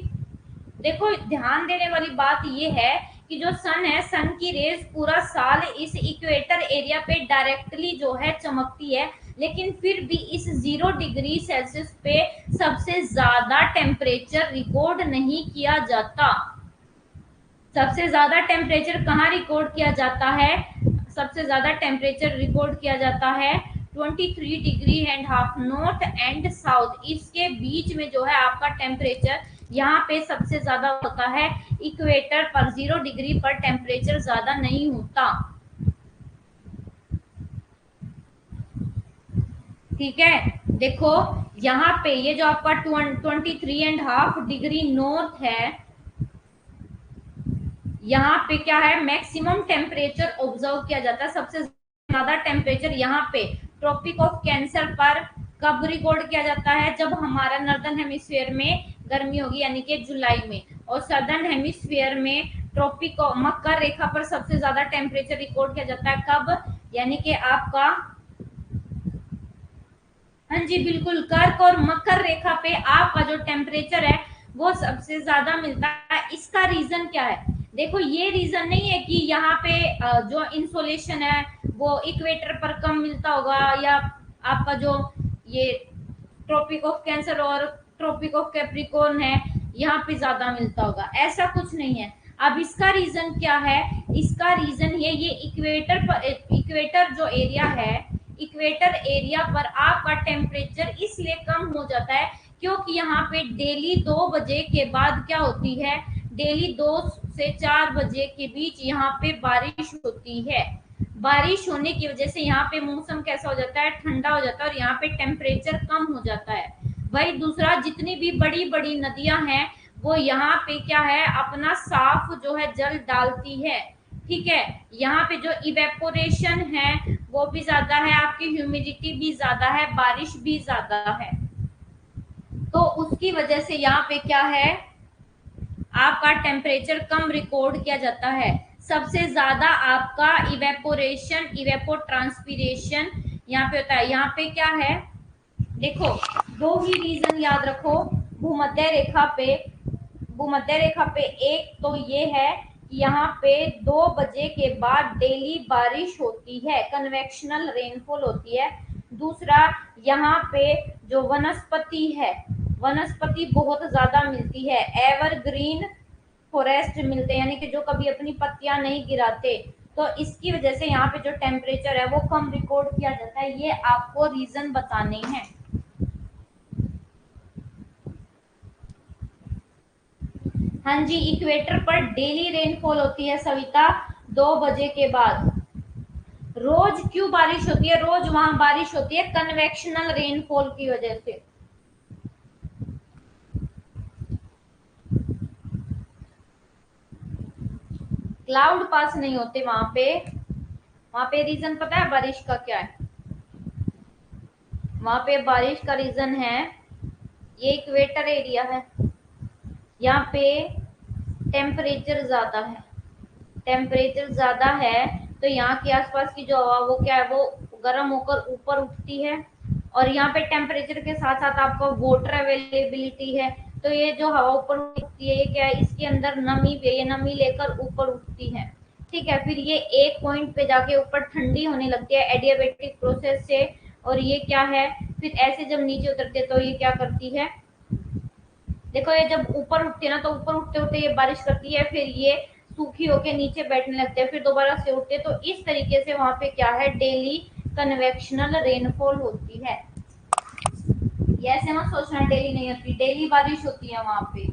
देखो ध्यान देने वाली बात ये है कि जो सन है, सन की रेज पूरा साल इस इक्वेटर एरिया पे डायरेक्टली जो है चमकती है, लेकिन फिर भी इस 0 डिग्री सेल्सियस पे सबसे ज्यादा टेम्परेचर रिकॉर्ड नहीं किया जाता। सबसे ज्यादा टेम्परेचर कहाँ रिकॉर्ड किया जाता है? सबसे ज्यादा टेम्परेचर रिकॉर्ड किया जाता है 23 degree and half north and south, इसके बीच में जो है आपका टेम्परेचर यहाँ पे सबसे ज्यादा होता है। इक्वेटर पर 0 डिग्री पर टेम्परेचर ज्यादा नहीं होता, ठीक है, देखो यहाँ पे ये जो आपका 23.5 डिग्री नॉर्थ है, यहाँ पे क्या है, मैक्सिमम टेम्परेचर ऑब्जर्व किया जाता है। सबसे ज्यादा टेम्परेचर यहाँ पे ट्रॉपिक ऑफ कैंसर पर कब रिकॉर्ड किया जाता है, जब हमारा नॉर्दर्न हेमिस्फीयर में गर्मी होगी, यानी कि जुलाई में, और सदर्न हेमिस्फीयर में ट्रॉपिक ऑफ मकर रेखा पर सबसे ज्यादा टेम्परेचर रिकॉर्ड किया जाता है कब, यानी कि आपका, हाँ जी बिल्कुल, कर्क और मकर रेखा पे आपका जो टेम्परेचर है वो सबसे ज्यादा मिलता है। इसका रीजन क्या है, देखो ये रीजन नहीं है कि यहाँ पे जो इंसोलेशन है वो इक्वेटर पर कम मिलता होगा, या आपका जो ये ट्रॉपिक ऑफ कैंसर और ट्रॉपिक ऑफ कैप्रिकॉर्न है यहाँ पे ज्यादा मिलता होगा, ऐसा कुछ नहीं है। अब इसका रीजन क्या है, इसका रीजन ये इक्वेटर पर, इक्वेटर जो एरिया है, इक्वेटर एरिया पर आपका टेम्परेचर इसलिए कम हो जाता है क्योंकि यहाँ पे डेली 2 बजे के बाद क्या होती है, डेली 2 से 4 बजे के बीच यहाँ पे बारिश होती है। बारिश होने की वजह से यहाँ पे मौसम कैसा हो जाता है, ठंडा हो जाता है, और यहाँ पे टेम्परेचर कम हो जाता है। वही दूसरा, जितनी भी बड़ी बड़ी नदियां हैं वो यहाँ पे क्या है, अपना साफ जो है जल डालती है। ठीक है, यहाँ पे जो इवेपोरेशन है वो भी ज्यादा है, आपकी ह्यूमिडिटी भी ज्यादा है, बारिश भी ज्यादा है, तो उसकी वजह से यहाँ पे क्या है, आपका टेम्परेचर कम रिकॉर्ड किया जाता है। सबसे ज्यादा आपका इवेपोरेशन, इवेपो ट्रांसपीरेशन यहाँ पे होता है। यहाँ पे क्या है, देखो दो ही रीजन याद रखो भूमध्य रेखा पे, भूमध्य रेखा पे, एक तो ये है कि यहाँ पे 2 बजे के बाद डेली बारिश होती है, कन्वेक्शनल रेनफॉल होती है। दूसरा, यहाँ पे जो वनस्पति है, वनस्पति बहुत ज्यादा मिलती है, एवरग्रीन फॉरेस्ट मिलते हैं, यानी कि जो कभी अपनी पत्तियां नहीं गिराते, तो इसकी वजह से यहाँ पे जो टेम्परेचर है वो कम रिकॉर्ड किया जाता है। ये आपको रीजन बताने हैं। हाँ जी, इक्वेटर पर डेली रेनफॉल होती है सविता 2 बजे के बाद। रोज क्यों बारिश होती है, रोज वहां बारिश होती है कन्वेक्शनल रेनफॉल की वजह से। क्लाउड पास नहीं होते वहां पे, वहां पे रीजन पता है बारिश का क्या है, वहां पे बारिश का रीजन है, ये इक्वेटर एरिया है, यहाँ पे टेम्परेचर ज्यादा है, टेम्परेचर ज्यादा है तो यहाँ के आसपास की जो हवा वो क्या है, वो गर्म होकर ऊपर उठती है, और यहाँ पे टेम्परेचर के साथ साथ आपको वाटर अवेलेबिलिटी है, तो ये जो हवा ऊपर उठती है ये क्या है, इसके अंदर नमी, ये नमी लेकर ऊपर उठती है। ठीक है, फिर ये एक पॉइंट पे जाके ऊपर ठंडी होने लगती है एडियाबेटिक प्रोसेस से, और ये क्या है, फिर ऐसे जब नीचे उतरते हैं तो ये क्या करती है, देखो ये जब ऊपर उठती है ना, तो ऊपर उठते उठते ये बारिश करती है, फिर ये सूखी होके नीचे बैठने लगते हैं, फिर दोबारा से उठते हैं, तो इस तरीके से वहां पे क्या है, डेली कन्वेक्शनल रेनफॉल होती है। ये ऐसे मत सोचना डेली नहीं होती, डेली बारिश होती है वहां पे।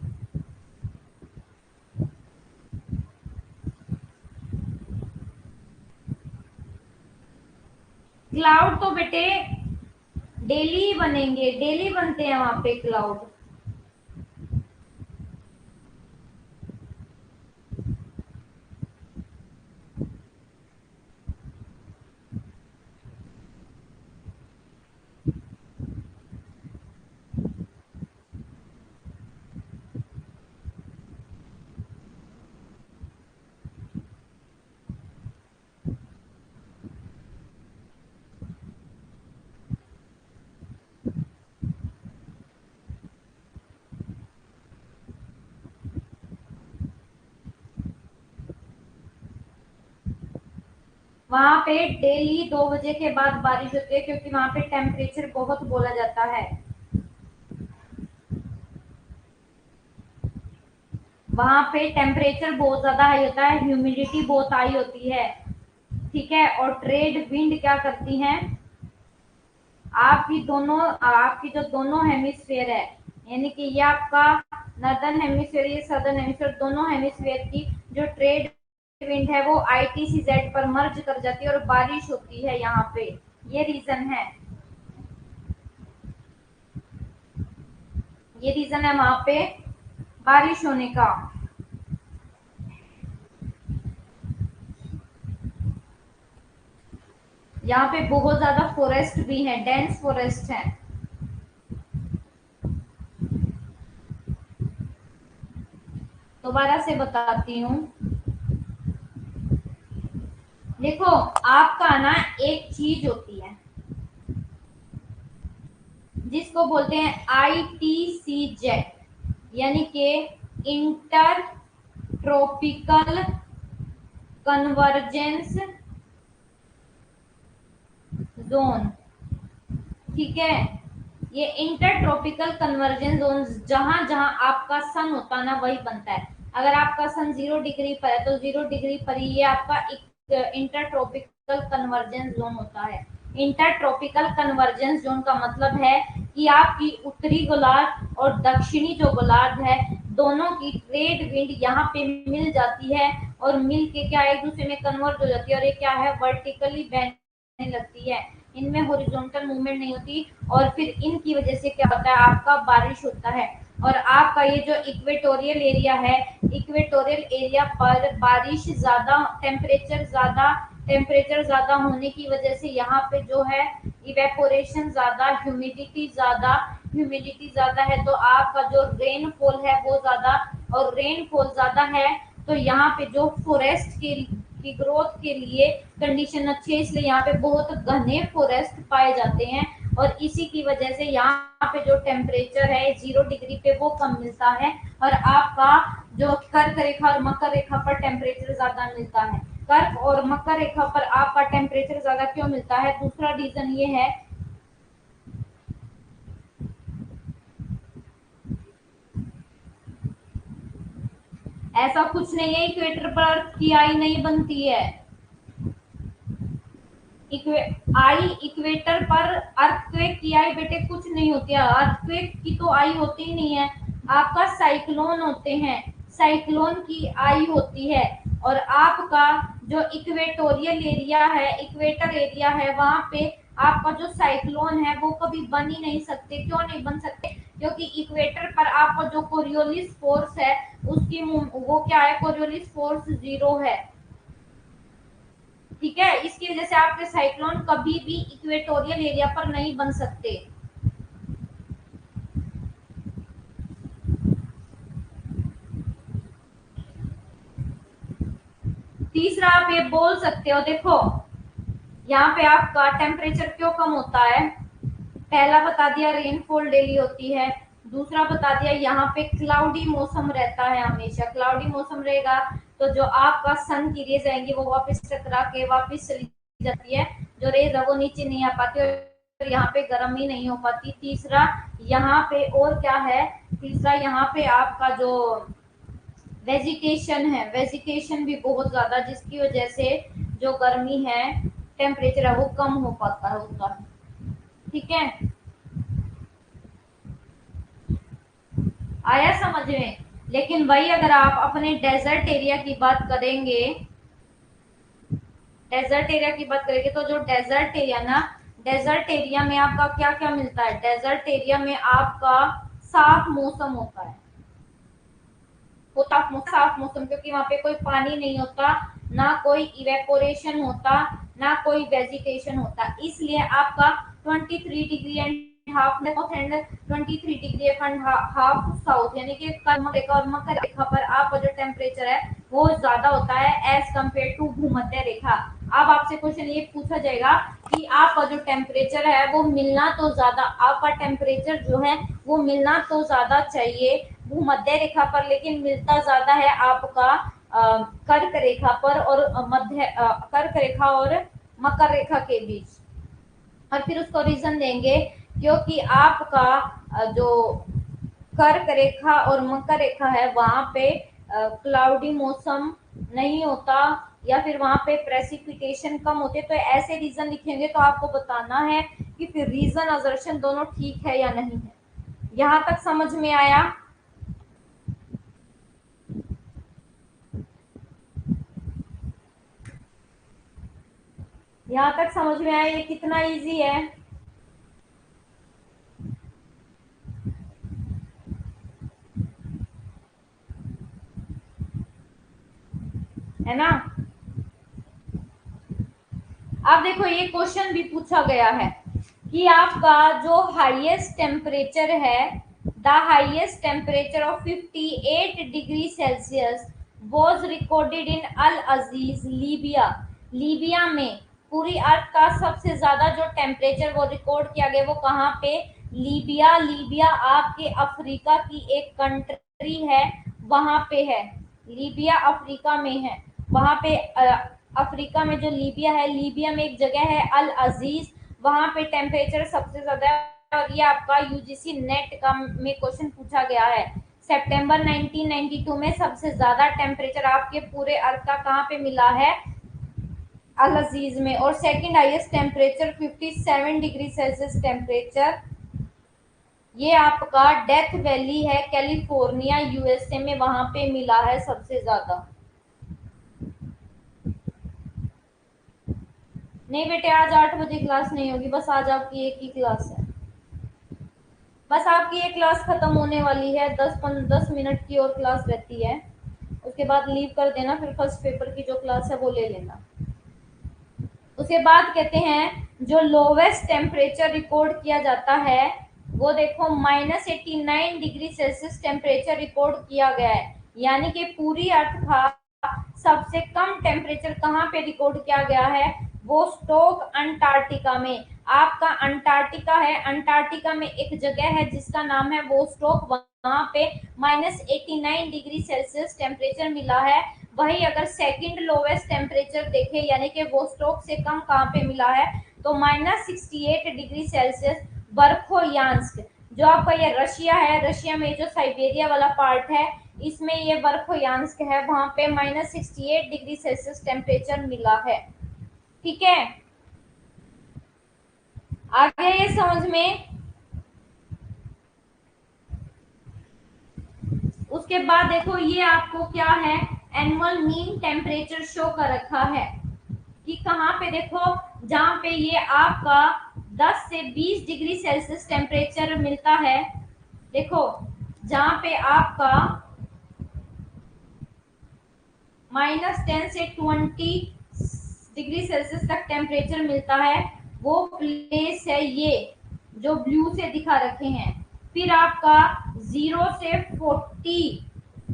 क्लाउड तो बेटे डेली बनेंगे, डेली बनते हैं वहां पे क्लाउड। वहां पे डेली 2 बजे के बाद बारिश होती है क्योंकि वहां पे टेम्परेचर बहुत बोला जाता है, वहां पे टेम्परेचर बहुत ज्यादा हाई होता है, ह्यूमिडिटी बहुत हाई होती है। ठीक है, और ट्रेड विंड क्या करती हैं, आपकी जो दोनों हेमिस्फेयर है, यानी कि ये आपका नॉर्दर्न हेमिस्फेयर, ये सदर्न हेमिस्फेयर, दोनों हेमिस्फेयर की जो ट्रेड विंड है वो ITCZ पर मर्ज कर जाती है और बारिश होती है यहाँ पे, ये रीजन है। ये रीजन है वहां पे बारिश होने का। यहाँ पे बहुत ज्यादा फॉरेस्ट भी है, डेंस फॉरेस्ट है। दोबारा से बताती हूँ, देखो आपका ना एक चीज होती है जिसको बोलते हैं ITCZ, यानी कि इंटर ट्रॉपिकल कन्वर्जेंस जोन। ठीक है, ये इंटर ट्रॉपिकल कन्वर्जेंस जोन, जहां जहां आपका सन होता है ना वही बनता है। अगर आपका सन 0 डिग्री पर है तो 0 डिग्री पर ही ये आपका इंटर ट्रॉपिकल कन्वर्जेंस जोन होता है। इंटर ट्रॉपिकल कन्वर्जेंस जोन का मतलब है कि आपकी उत्तरी गोलार्ध और दक्षिणी जो गोलार्ध है, दोनों की ट्रेड विंड यहाँ पे मिल जाती है और मिल के क्या एक दूसरे में कन्वर्ट हो जाती है, और ये क्या है वर्टिकली बहने लगती है। इनमें हॉरिजॉन्टल मूवमेंट नहीं होती, और फिर इनकी वजह से क्या होता है, आपका बारिश होता है। और आपका ये जो इक्वेटोरियल एरिया है, इक्वेटोरियल एरिया पर बारिश ज्यादा, टेम्परेचर ज्यादा होने की वजह से यहाँ पे जो है इवेपोरेशन ज्यादा, ह्यूमिडिटी ज्यादा है, तो आपका जो रेनफॉल है वो ज्यादा, और रेनफॉल ज्यादा है तो यहाँ पे जो फॉरेस्ट की ग्रोथ के लिए कंडीशन अच्छी है, इसलिए यहाँ पे बहुत घने फॉरेस्ट पाए जाते हैं। और इसी की वजह से यहाँ पे जो टेम्परेचर है 0 डिग्री पे वो कम मिलता है, और आपका जो कर्क रेखा और मकर रेखा पर टेम्परेचर ज्यादा मिलता है। कर्क और मकर रेखा पर आपका टेम्परेचर ज्यादा क्यों मिलता है, दूसरा रीजन ये है, ऐसा कुछ नहीं है इक्वेटर पर अर्थ की आई नहीं बनती है। इक्वेटर पर अर्थक्वेक की आई बेटे कुछ नहीं होती है, अर्थक्वेक की तो आई होती ही नहीं है। आपका साइक्लोन होते हैं, साइक्लोन की आई होती है। और आपका जो इक्वेटोरियल एरिया है, इक्वेटर एरिया है, वहां पे आपका जो साइक्लोन है वो कभी बन ही नहीं सकते। क्यों नहीं बन सकते, क्योंकि इक्वेटर पर आपका जो कोरियोलिस फोर्स है उसकी वो क्या है, कोरियोलिस फोर्स 0 है। ठीक है, इसकी वजह से आपके साइक्लोन कभी भी इक्वेटोरियल एरिया पर नहीं बन सकते। तीसरा आप ये बोल सकते हो, देखो यहाँ पे आपका टेम्परेचर क्यों कम होता है, पहला बता दिया रेनफॉल डेली होती है, दूसरा बता दिया यहाँ पे क्लाउडी मौसम रहता है, हमेशा क्लाउडी मौसम रहेगा तो जो आपका सन की रेज आएंगी वो वापस टकरा के वापस चली जाती है, जो रेज है वो नीचे नहीं आ पाती और यहाँ पे गर्म ही नहीं हो पाती। तीसरा यहाँ पे और क्या है, तीसरा यहाँ पे आपका जो वेजिटेशन है, वेजिटेशन भी बहुत ज्यादा, जिसकी वजह से जो गर्मी है, टेम्परेचर है वो कम हो पाता है उसका। ठीक है, आया समझ में। लेकिन वही अगर आप अपने डेजर्ट एरिया की बात करेंगे, डेजर्ट एरिया की बात करेंगे तो जो डेजर्ट एरिया ना, डेजर्ट एरिया में आपका क्या क्या मिलता है, डेजर्ट एरिया में आपका साफ मौसम होता है, वो साफ मौसम, क्योंकि वहां पे कोई पानी नहीं होता, ना कोई इवेपोरेशन होता, ना कोई वेजिटेशन होता, इसलिए आपका 23 degree and half north and 23 degree and half south, यानी कि कर्म रेखा और मकर रेखा पर आपका जो टेम्परेचर है वो ज्यादा होता है एज कम्पेयर टू भूमध्य रेखा। अब आपसे क्वेश्चन ये पूछा जाएगा कि आपका जो टेम्परेचर है वो मिलना तो ज्यादा, आपका टेम्परेचर जो है वो मिलना तो ज्यादा चाहिए भूमध्य रेखा पर, लेकिन मिलता ज्यादा है आपका कर्क रेखा पर और कर्क रेखा और मकर रेखा के बीच। और फिर उसको रीजन देंगे क्योंकि आपका जो कर्क रेखा और मकर रेखा है वहां पे क्लाउडी मौसम नहीं होता, या फिर वहां पे प्रेसिपिटेशन कम होते, तो ऐसे रीजन लिखेंगे तो आपको बताना है कि फिर रीजन असर्शन दोनों ठीक है या नहीं है। यहाँ तक समझ में आया। यहाँ तक समझ में आया ये कितना इजी है। है ना। अब देखो ये क्वेश्चन भी पूछा गया है कि आपका जो हाईएस्ट टेम्परेचर है, the highest temperature of 58 degree Celsius was recorded in Al Aziz Libya. Libya में पूरी अर्थ का सबसे ज्यादा जो टेम्परेचर वो रिकॉर्ड किया गया वो कहाँ पे, लीबिया। लीबिया आपके अफ्रीका की एक कंट्री है, वहां पे है। लीबिया अफ्रीका में है, वहां पे अफ्रीका में जो लीबिया है, लीबिया में एक जगह है अल अजीज, वहां पे टेम्परेचर सबसे ज्यादा है। और ये आपका यूजीसी नेट का में क्वेश्चन पूछा गया है। सितंबर 1992 में सबसे ज्यादा टेम्परेचर आपके पूरे अर्थ का कहाँ पे मिला है, अल अजीज में। और second highest temperature 57 degree Celsius temperature ये आपका डेथ वैली है, कैलिफोर्निया यूएसए में, वहां पे मिला है सबसे ज्यादा। नहीं बेटे आज 8 बजे क्लास नहीं होगी, बस आज आपकी एक ही क्लास है। बस आपकी ये क्लास खत्म होने वाली है, 10 मिनट की और क्लास रहती है, उसके बाद लीव कर देना, फिर फर्स्ट पेपर की जो क्लास है वो ले लेना। उसके बाद कहते हैं जो लोवेस्ट टेम्परेचर रिकॉर्ड किया जाता है वो देखो -89 डिग्री सेल्सियस टेम्परेचर रिकॉर्ड किया गया है। यानी कि पूरी अर्थ का सबसे कम टेम्परेचर कहाँ पे रिकॉर्ड किया गया है, वो स्टोक अंटार्कटिका में। आपका अंटार्कटिका है, अंटार्कटिका में एक जगह है जिसका नाम है वो स्टोक, वहां पे -89 डिग्री सेल्सियस टेम्परेचर मिला है। वही अगर सेकंड लोवेस्ट टेम्परेचर देखें यानी कि वो स्टोक से कम कहाँ पे मिला है, तो -68 डिग्री सेल्सियस वर्खोयांस्क, जो आपका ये रशिया है, रशिया में जो साइबेरिया वाला पार्ट है इसमें ये वर्खोयांस्क है, वहां पे -68 डिग्री सेल्सियस टेम्परेचर मिला है। ठीक है, आ गया ये समझ में। उसके बाद देखो ये आपको क्या है, एनुअल मीन टेम्परेचर शो कर रखा है कि कहाँ पे, देखो जहाँ पे ये आपका 10 से 20 डिग्री सेल्सियस टेम्परेचर मिलता है, देखो जहाँ पे आपका -10 से 20 डिग्री सेल्सियस तक टेम्परेचर मिलता है, वो प्लेस है ये जो ब्लू से दिखा रखे हैं। फिर आपका 0 से 40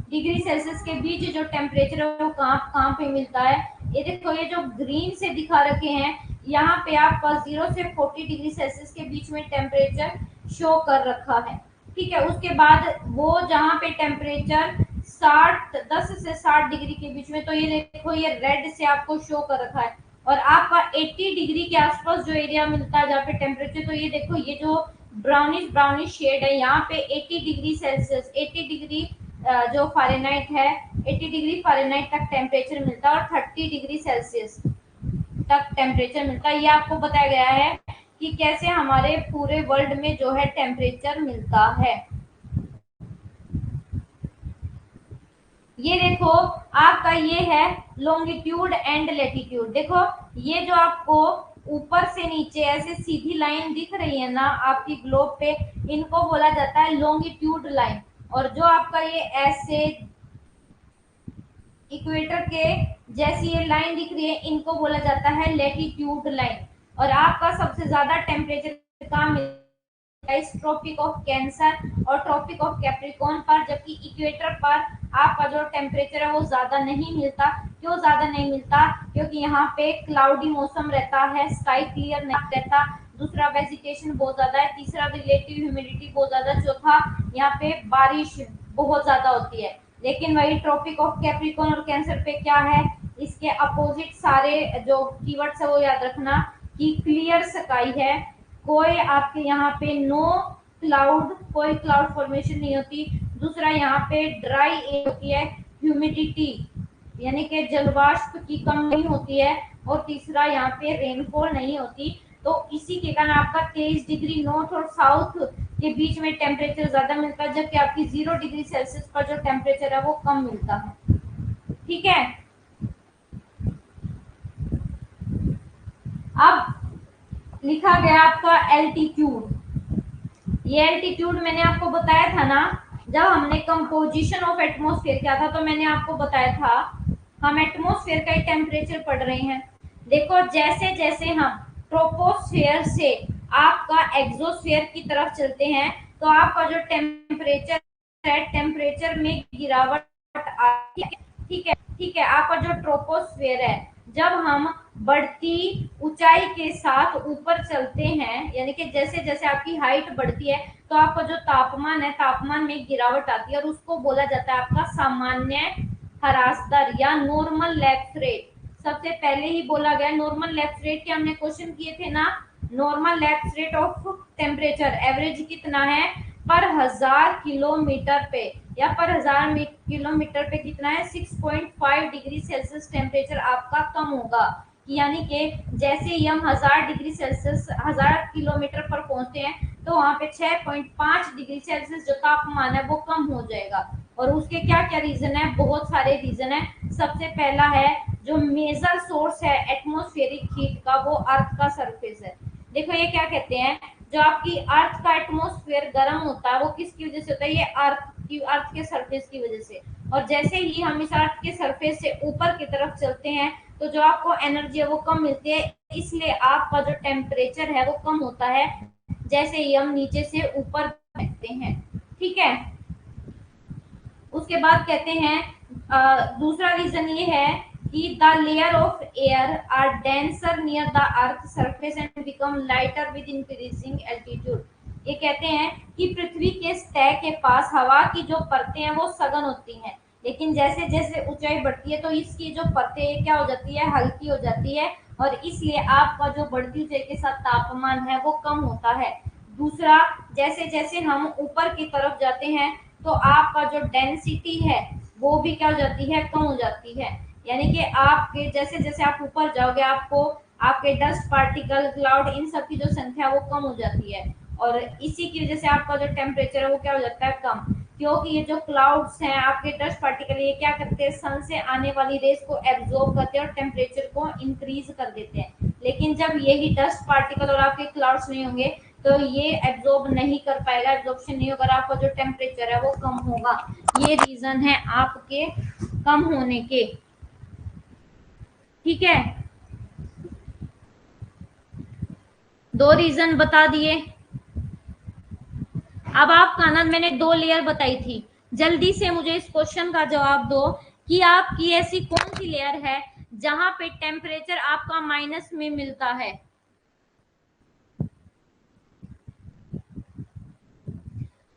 डिग्री सेल्सियस के बीच जो टेम्परेचर है वो कहाँ पे मिलता है, ये देखो ये जो ग्रीन से दिखा रखे हैं यहाँ पे आपका 0 से 40 डिग्री सेल्सियस के बीच में टेम्परेचर शो कर रखा है। ठीक है, उसके बाद वो जहाँ पे टेम्परेचर 10 से 60 डिग्री के बीच में, तो ये देखो ये रेड से आपको शो कर रखा है। और आपका 80 डिग्री के आसपास जो एरिया मिलता है जहाँ पे टेम्परेचर, तो ये देखो ये जो ब्राउनिश शेड है यहाँ पे 80 डिग्री सेल्सियस, 80 डिग्री जो फ़ारेनहाइट है, 80 डिग्री फ़ारेनहाइट तक टेम्परेचर मिलता है और 30 डिग्री सेल्सियस तक टेम्परेचर मिलता है। ये आपको बताया गया है कि कैसे हमारे पूरे वर्ल्ड में जो है टेम्परेचर मिलता है। ये देखो आपका ये है लॉन्गिट्यूड एंड लेटीट्यूड। देखो ये जो आपको ऊपर से नीचे ऐसे सीधी लाइन दिख रही है ना आपकी ग्लोब पे, इनको बोला जाता है लॉन्गिट्यूड लाइन। और जो आपका ये ऐसे इक्वेटर के जैसी ये लाइन दिख रही है इनको बोला जाता है लेटीट्यूड लाइन। और आपका सबसे ज्यादा टेम्परेचर कहाँ मिलता है, ट्रॉपिक ऑफ कैंसर और ट्रॉपिक ऑफ कैप्रिकॉर्न पर, जबकि इक्वेटर पर आपका जो टेम्परेचर है वो ज्यादा नहीं मिलता। क्यों ज्यादा नहीं मिलता, क्योंकि यहाँ पे क्लाउडी मौसम रहता है, स्काई क्लियर नहीं रहता, दूसरा वेजिटेशन बहुत ज्यादा है, तीसरा रिलेटिव ह्यूमिडिटी बहुत ज्यादा, चौथा यहाँ पे बारिश बहुत ज्यादा होती है। लेकिन वही ट्रॉपिक ऑफ कैप्रिकॉर्न और कैंसर पे क्या है, इसके अपोजिट सारे जो कीवर्ड्स है वो याद रखना कि क्लियर स्काई है, कोई आपके यहाँ पे नो क्लाउड, कोई क्लाउड फॉर्मेशन नहीं होती। दूसरा यहाँ पे ड्राई एयर होती है, ह्यूमिडिटी यानी कि जलवाष्प की कम नहीं होती है, और तीसरा यहाँ पे रेनफॉल नहीं होती। तो इसी के कारण आपका 23 डिग्री नॉर्थ और साउथ के बीच में टेम्परेचर ज्यादा मिलता है, जबकि आपकी 0 डिग्री सेल्सियस पर जो टेम्परेचर है वो कम मिलता है। ठीक है, अब लिखा गया आपका एल्टीट्यूड। ये एल्टीट्यूड मैंने आपको बताया था ना, जब हमने कंपोजिशन ऑफ एटमॉस्फेयर किया था तो मैंने आपको बताया था हम एटमॉस्फेयर का ही टेम्परेचर पढ़ रहे हैं। देखो जैसे जैसे हम ट्रोपोस्फेयर से आपका एक्सोस्फेयर की तरफ चलते हैं तो आपका जो टेम्परेचर है, टेम्परेचर में गिरावट आती है। ठीक है, आपका जो ट्रोपोस्फेयर है, जब हम बढ़ती ऊंचाई के साथ ऊपर चलते हैं, यानी कि जैसे जैसे आपकी हाइट बढ़ती है तो आपका जो तापमान है, तापमान में गिरावट आती है और उसको बोला जाता है आपका सामान्य ह्रास दर या नॉर्मल लैप्स रेट। सबसे पहले ही बोला गया नॉर्मल लैप्स रेट के हमने क्वेश्चन किए थे ना। Normal lapse rate of temperature average कितना है पर 1000 किलोमीटर पे, या पर 1000 किलोमीटर पे कितना है 6.5 डिग्री सेल्सियस टेम्परेचर आपका कम होगा। यानी कि जैसे ही हम 1000 डिग्री सेल्सियस 1000 किलोमीटर पर पहुंचते हैं तो वहां पे 6.5 डिग्री सेल्सियस जो तापमान है वो कम हो जाएगा। और उसके क्या क्या रीजन है, बहुत सारे रीजन है। सबसे पहला है जो मेजर सोर्स है एटमोस्फेरिक हीट का, वो अर्थ का सरफेस है। देखो ये क्या कहते हैं, जो आपकी अर्थ का एटमोस्फेयर गर्म होता है वो किसकी वजह से होता है, ये अर्थ के सरफेस की वजह से। और जैसे ही हम इस अर्थ के सरफेस से ऊपर की तरफ चलते हैं तो जो आपको एनर्जी है वो कम मिलती है, इसलिए आपका जो टेम्परेचर है वो कम होता है जैसे ही हम नीचे से ऊपर बैठते हैं। ठीक है, उसके बाद कहते हैं दूसरा रीजन ये है कि the layer of air are denser near the earth surface and become lighter with increasing altitude. ये कहते हैं कि पृथ्वी के सतह के पास हवा की जो परतें हैं वो सघन होती हैं, लेकिन जैसे जैसे ऊंचाई बढ़ती है तो इसकी जो परतें क्या हो जाती है, हल्की हो जाती है, और इसलिए आपका जो बढ़ती ऊंचाई के साथ तापमान है वो कम होता है। दूसरा, जैसे जैसे हम ऊपर की तरफ जाते हैं तो आपका जो डेंसिटी है वो भी क्या हो जाती है, कम हो जाती है। यानी कि आपके जैसे जैसे आप ऊपर जाओगे आपको आपके डस्ट पार्टिकल, क्लाउड, इन सब की जो संख्या वो कम हो जाती है, और इसी की वजह से आपका जो टेम्परेचर है वो क्या हो जाता है, कम। क्योंकि ये जो क्लाउड्स हैं, आपके डस्ट पार्टिकल, ये क्या करते हैं, सन से आने वाली रेस को एब्जॉर्ब करते हैं और टेम्परेचर को इंक्रीज कर देते हैं। लेकिन जब यही डस्ट पार्टिकल और आपके क्लाउड्स नहीं होंगे तो ये एब्जॉर्ब नहीं कर पाएगा, एब्जॉर्प्शन नहीं होगा, आपका जो टेम्परेचर है वो कम होगा। ये रीजन है आपके कम होने के। ठीक है, दो रीजन बता दिए। अब आपका आनंद, मैंने दो लेयर बताई थी, जल्दी से मुझे इस क्वेश्चन का जवाब दो कि आपकी ऐसी कौन सी लेयर है जहां पे टेम्परेचर आपका माइनस में मिलता है।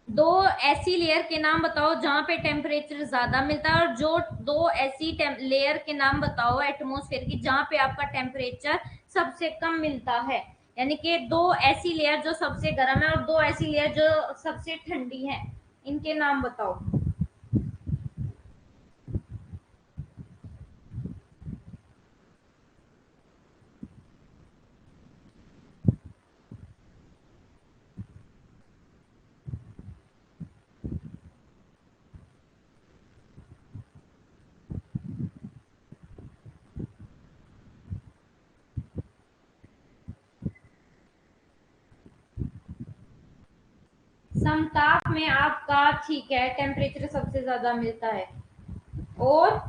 दो ऐसी लेयर के नाम बताओ जहां पे टेम्परेचर ज्यादा मिलता है, और जो दो ऐसी लेयर के नाम बताओ एटमॉस्फेयर की जहां पे आपका टेम्परेचर सबसे कम मिलता है। यानी कि दो ऐसी लेयर जो सबसे गर्म है और दो ऐसी लेयर जो सबसे ठंडी है, इनके नाम बताओ। समताप में आपका ठीक है, टेम्परेचर सबसे ज्यादा मिलता है। और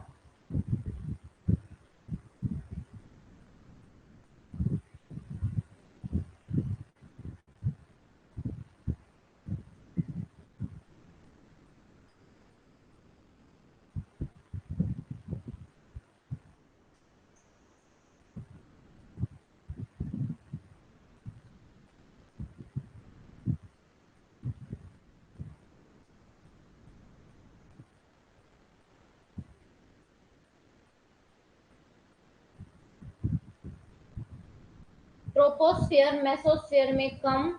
ट्रोपोस्फेयर मेसोस्फेयर में कम,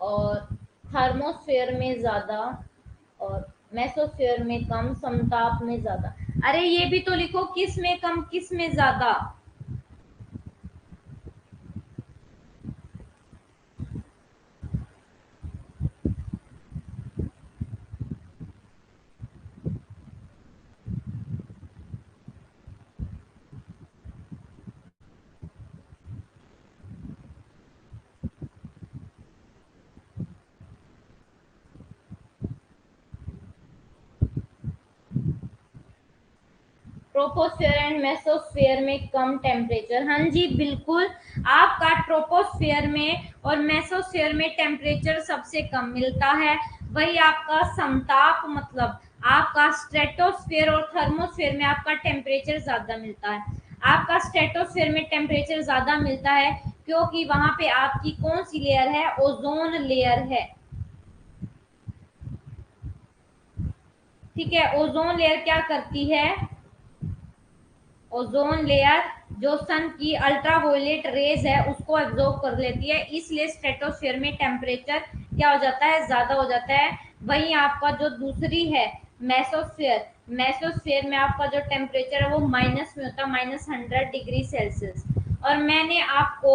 और थर्मोस्फेयर में ज्यादा, और मेसोस्फेयर में कम, समताप में ज्यादा। अरे ये भी तो लिखो, किस में कम किस में ज्यादा। ट्रोपोस्फेयर एंड मेसोस्फेयर में कम टेम्परेचर। हाँ जी बिल्कुल, आपका ट्रोपोस्फेयर में और मेसोस्फेयर में टेम्परेचर सबसे कम मिलता है। वही आपका समताप मतलब आपका स्ट्रेटोस्फेयर और थर्मोस्फेयर में आपका टेम्परेचर ज्यादा मिलता है। आपका स्ट्रेटोस्फेयर में टेम्परेचर ज्यादा मिलता है क्योंकि वहां पे आपकी कौन सी लेयर है, ओजोन लेयर है। ठीक है, ओजोन लेयर क्या करती है, ओजोन लेयर जो सन की अल्ट्रावायलेट रेज है उसको एब्जॉर्ब कर लेती है, इसलिए स्ट्रेटोस्फेयर में टेम्परेचर क्या हो जाता है, ज्यादा हो जाता है। वहीं आपका जो दूसरी है मेसोस्फेयर, मेसोस्फेयर में आपका जो टेम्परेचर है वो माइनस में होता है, -100 डिग्री सेल्सियस। और मैंने आपको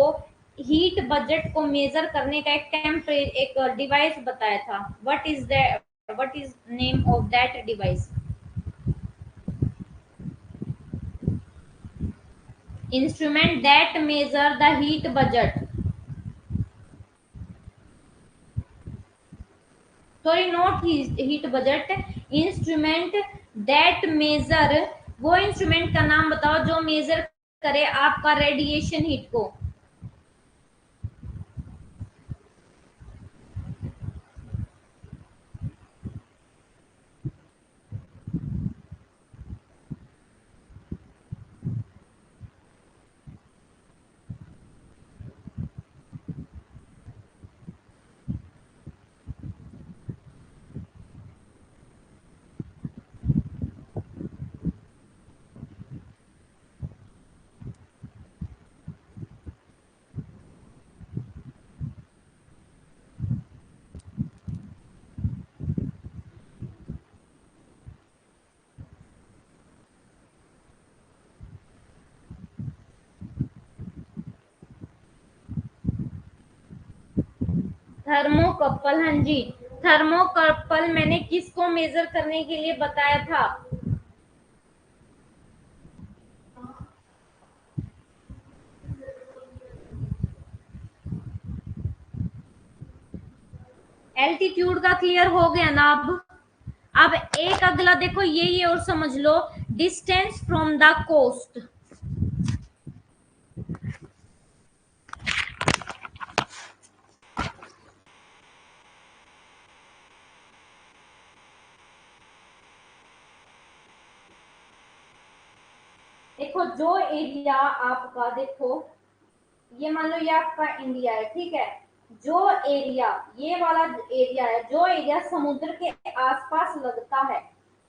हीट बजट को मेजर करने का एक डिवाइस बताया था। What is name of that device? Instrument that measure the heat budget, sorry not heat budget, instrument that measure, वो इंस्ट्रूमेंट का नाम बताओ जो मेजर करे आपका रेडिएशन हीट को। थर्मोकपल, हाँ जी, थर्मोकपल मैंने किसको मेजर करने के लिए बताया था? एल्टीट्यूड का क्लियर हो गया ना अब एक अगला देखो ये और समझ लो, डिस्टेंस फ्रॉम द कोस्ट। देखो जो एरिया आपका, देखो ये मान लो ये आपका इंडिया है, ठीक है, जो एरिया, ये वाला एरिया है, जो एरिया समुद्र के आसपास लगता है,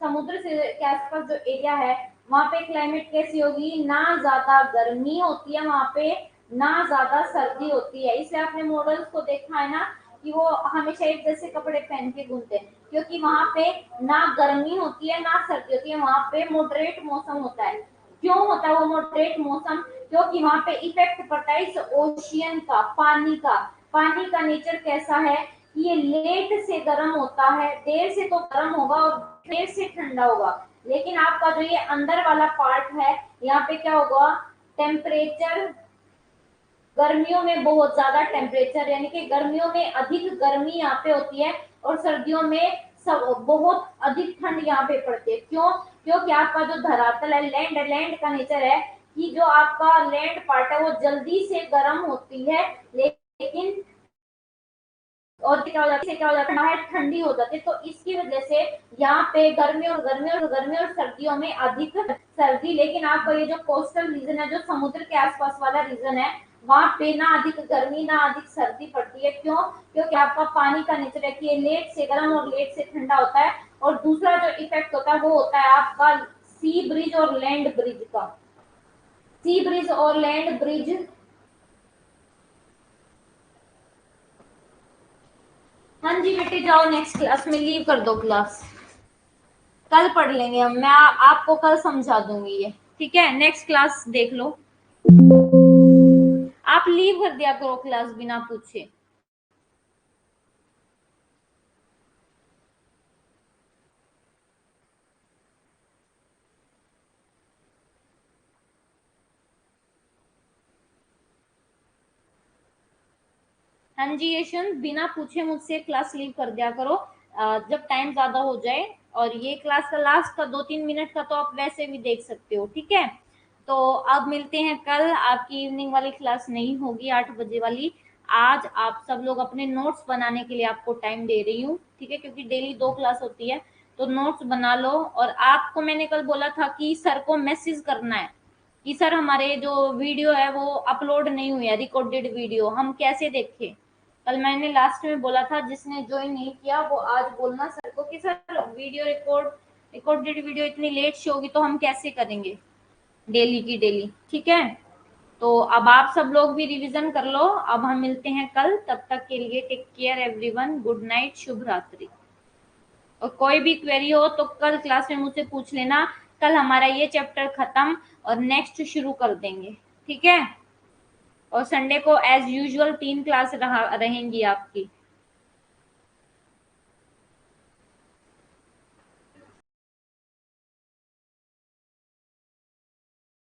समुद्र से के आसपास जो एरिया है वहां पे क्लाइमेट कैसी होगी, ना ज्यादा गर्मी होती है वहां पे, ना ज्यादा सर्दी होती है। इसलिए आपने मॉडल्स को देखा है ना कि वो हमेशा एक जैसे कपड़े पहन के घूमते हैं, क्योंकि वहां पे ना गर्मी होती है ना सर्दी होती है, वहां पे मॉडरेट मौसम होता है। क्यों होता है वो मॉडरेट मौसम? क्योंकि वहां पे इफेक्ट पड़ता है इस ओशियन का, पानी का। पानी का नेचर कैसा है कि ये लेट से गर्म होता है, देर से तो गर्म होगा और देर से ठंडा होगा। लेकिन आपका जो ये अंदर वाला पार्ट है, यहाँ पे क्या होगा, टेम्परेचर गर्मियों में बहुत ज्यादा टेम्परेचर, यानी कि गर्मियों में अधिक गर्मी यहाँ पे होती है और सर्दियों में बहुत अधिक ठंड यहाँ पे पड़ती है। क्यों? क्योंकि आपका जो धरातल है, लैंड का नेचर है कि जो आपका लैंड पार्ट है वो जल्दी से गर्म होती है, लेकिन और क्या हो जाता है, बाहर ठंडी हो जाती है। तो इसकी वजह से यहाँ पे गर्मी और सर्दियों में अधिक सर्दी। लेकिन आपका ये जो कोस्टल रीजन है, जो समुद्र के आसपास वाला रीजन है, वहां पे ना अधिक गर्मी ना अधिक सर्दी पड़ती है। क्यों? क्योंकि आपका पानी का नेचर है कि ये लेट से गर्म और लेट से ठंडा होता है। और दूसरा जो इफेक्ट होता है वो होता है आपका सी ब्रिज और लैंड ब्रिज का। सी ब्रिज और लैंड ब्रिज, हाँ जी बेटे जाओ नेक्स्ट क्लास में लीव कर दो क्लास, कल पढ़ लेंगे हम, मैं आपको कल समझा दूंगी ये, ठीक है? नेक्स्ट क्लास देख लो, आप लीव कर दिया करो क्लास बिना पूछे। हाँ जी यशवंत, बिना पूछे मुझसे क्लास लीव कर दिया करो, जब टाइम ज्यादा हो जाए और ये क्लास का लास्ट का 2-3 मिनट का तो आप वैसे भी देख सकते हो, ठीक है। तो अब मिलते हैं कल, आपकी इवनिंग वाली क्लास नहीं होगी 8 बजे वाली। आज आप सब लोग अपने नोट्स बनाने के लिए आपको टाइम दे रही हूँ, ठीक है, क्योंकि डेली 2 क्लास होती है, तो नोट्स बना लो। और आपको मैंने कल बोला था कि सर को मैसेज करना है कि सर हमारे जो वीडियो है वो अपलोड नहीं हुई है, रिकॉर्डेड वीडियो हम कैसे देखें। कल मैंने लास्ट में बोला था, जिसने ज्वाइन नहीं किया वो आज बोलना सर को कि सर वीडियो रिकॉर्डेड वीडियो इतनी लेट से होगी तो हम कैसे करेंगे डेली की डेली, ठीक है। तो अब आप सब लोग भी रिवीजन कर लो। अब हम मिलते हैं कल, तब तक के लिए take care everyone, good night, शुभ रात्रि। और कोई भी क्वेरी हो तो कल क्लास में मुझसे पूछ लेना। कल हमारा ये चैप्टर खत्म और नेक्स्ट शुरू कर देंगे, ठीक है। और संडे को एज यूजुअल 3 क्लास रहेंगी आपकी।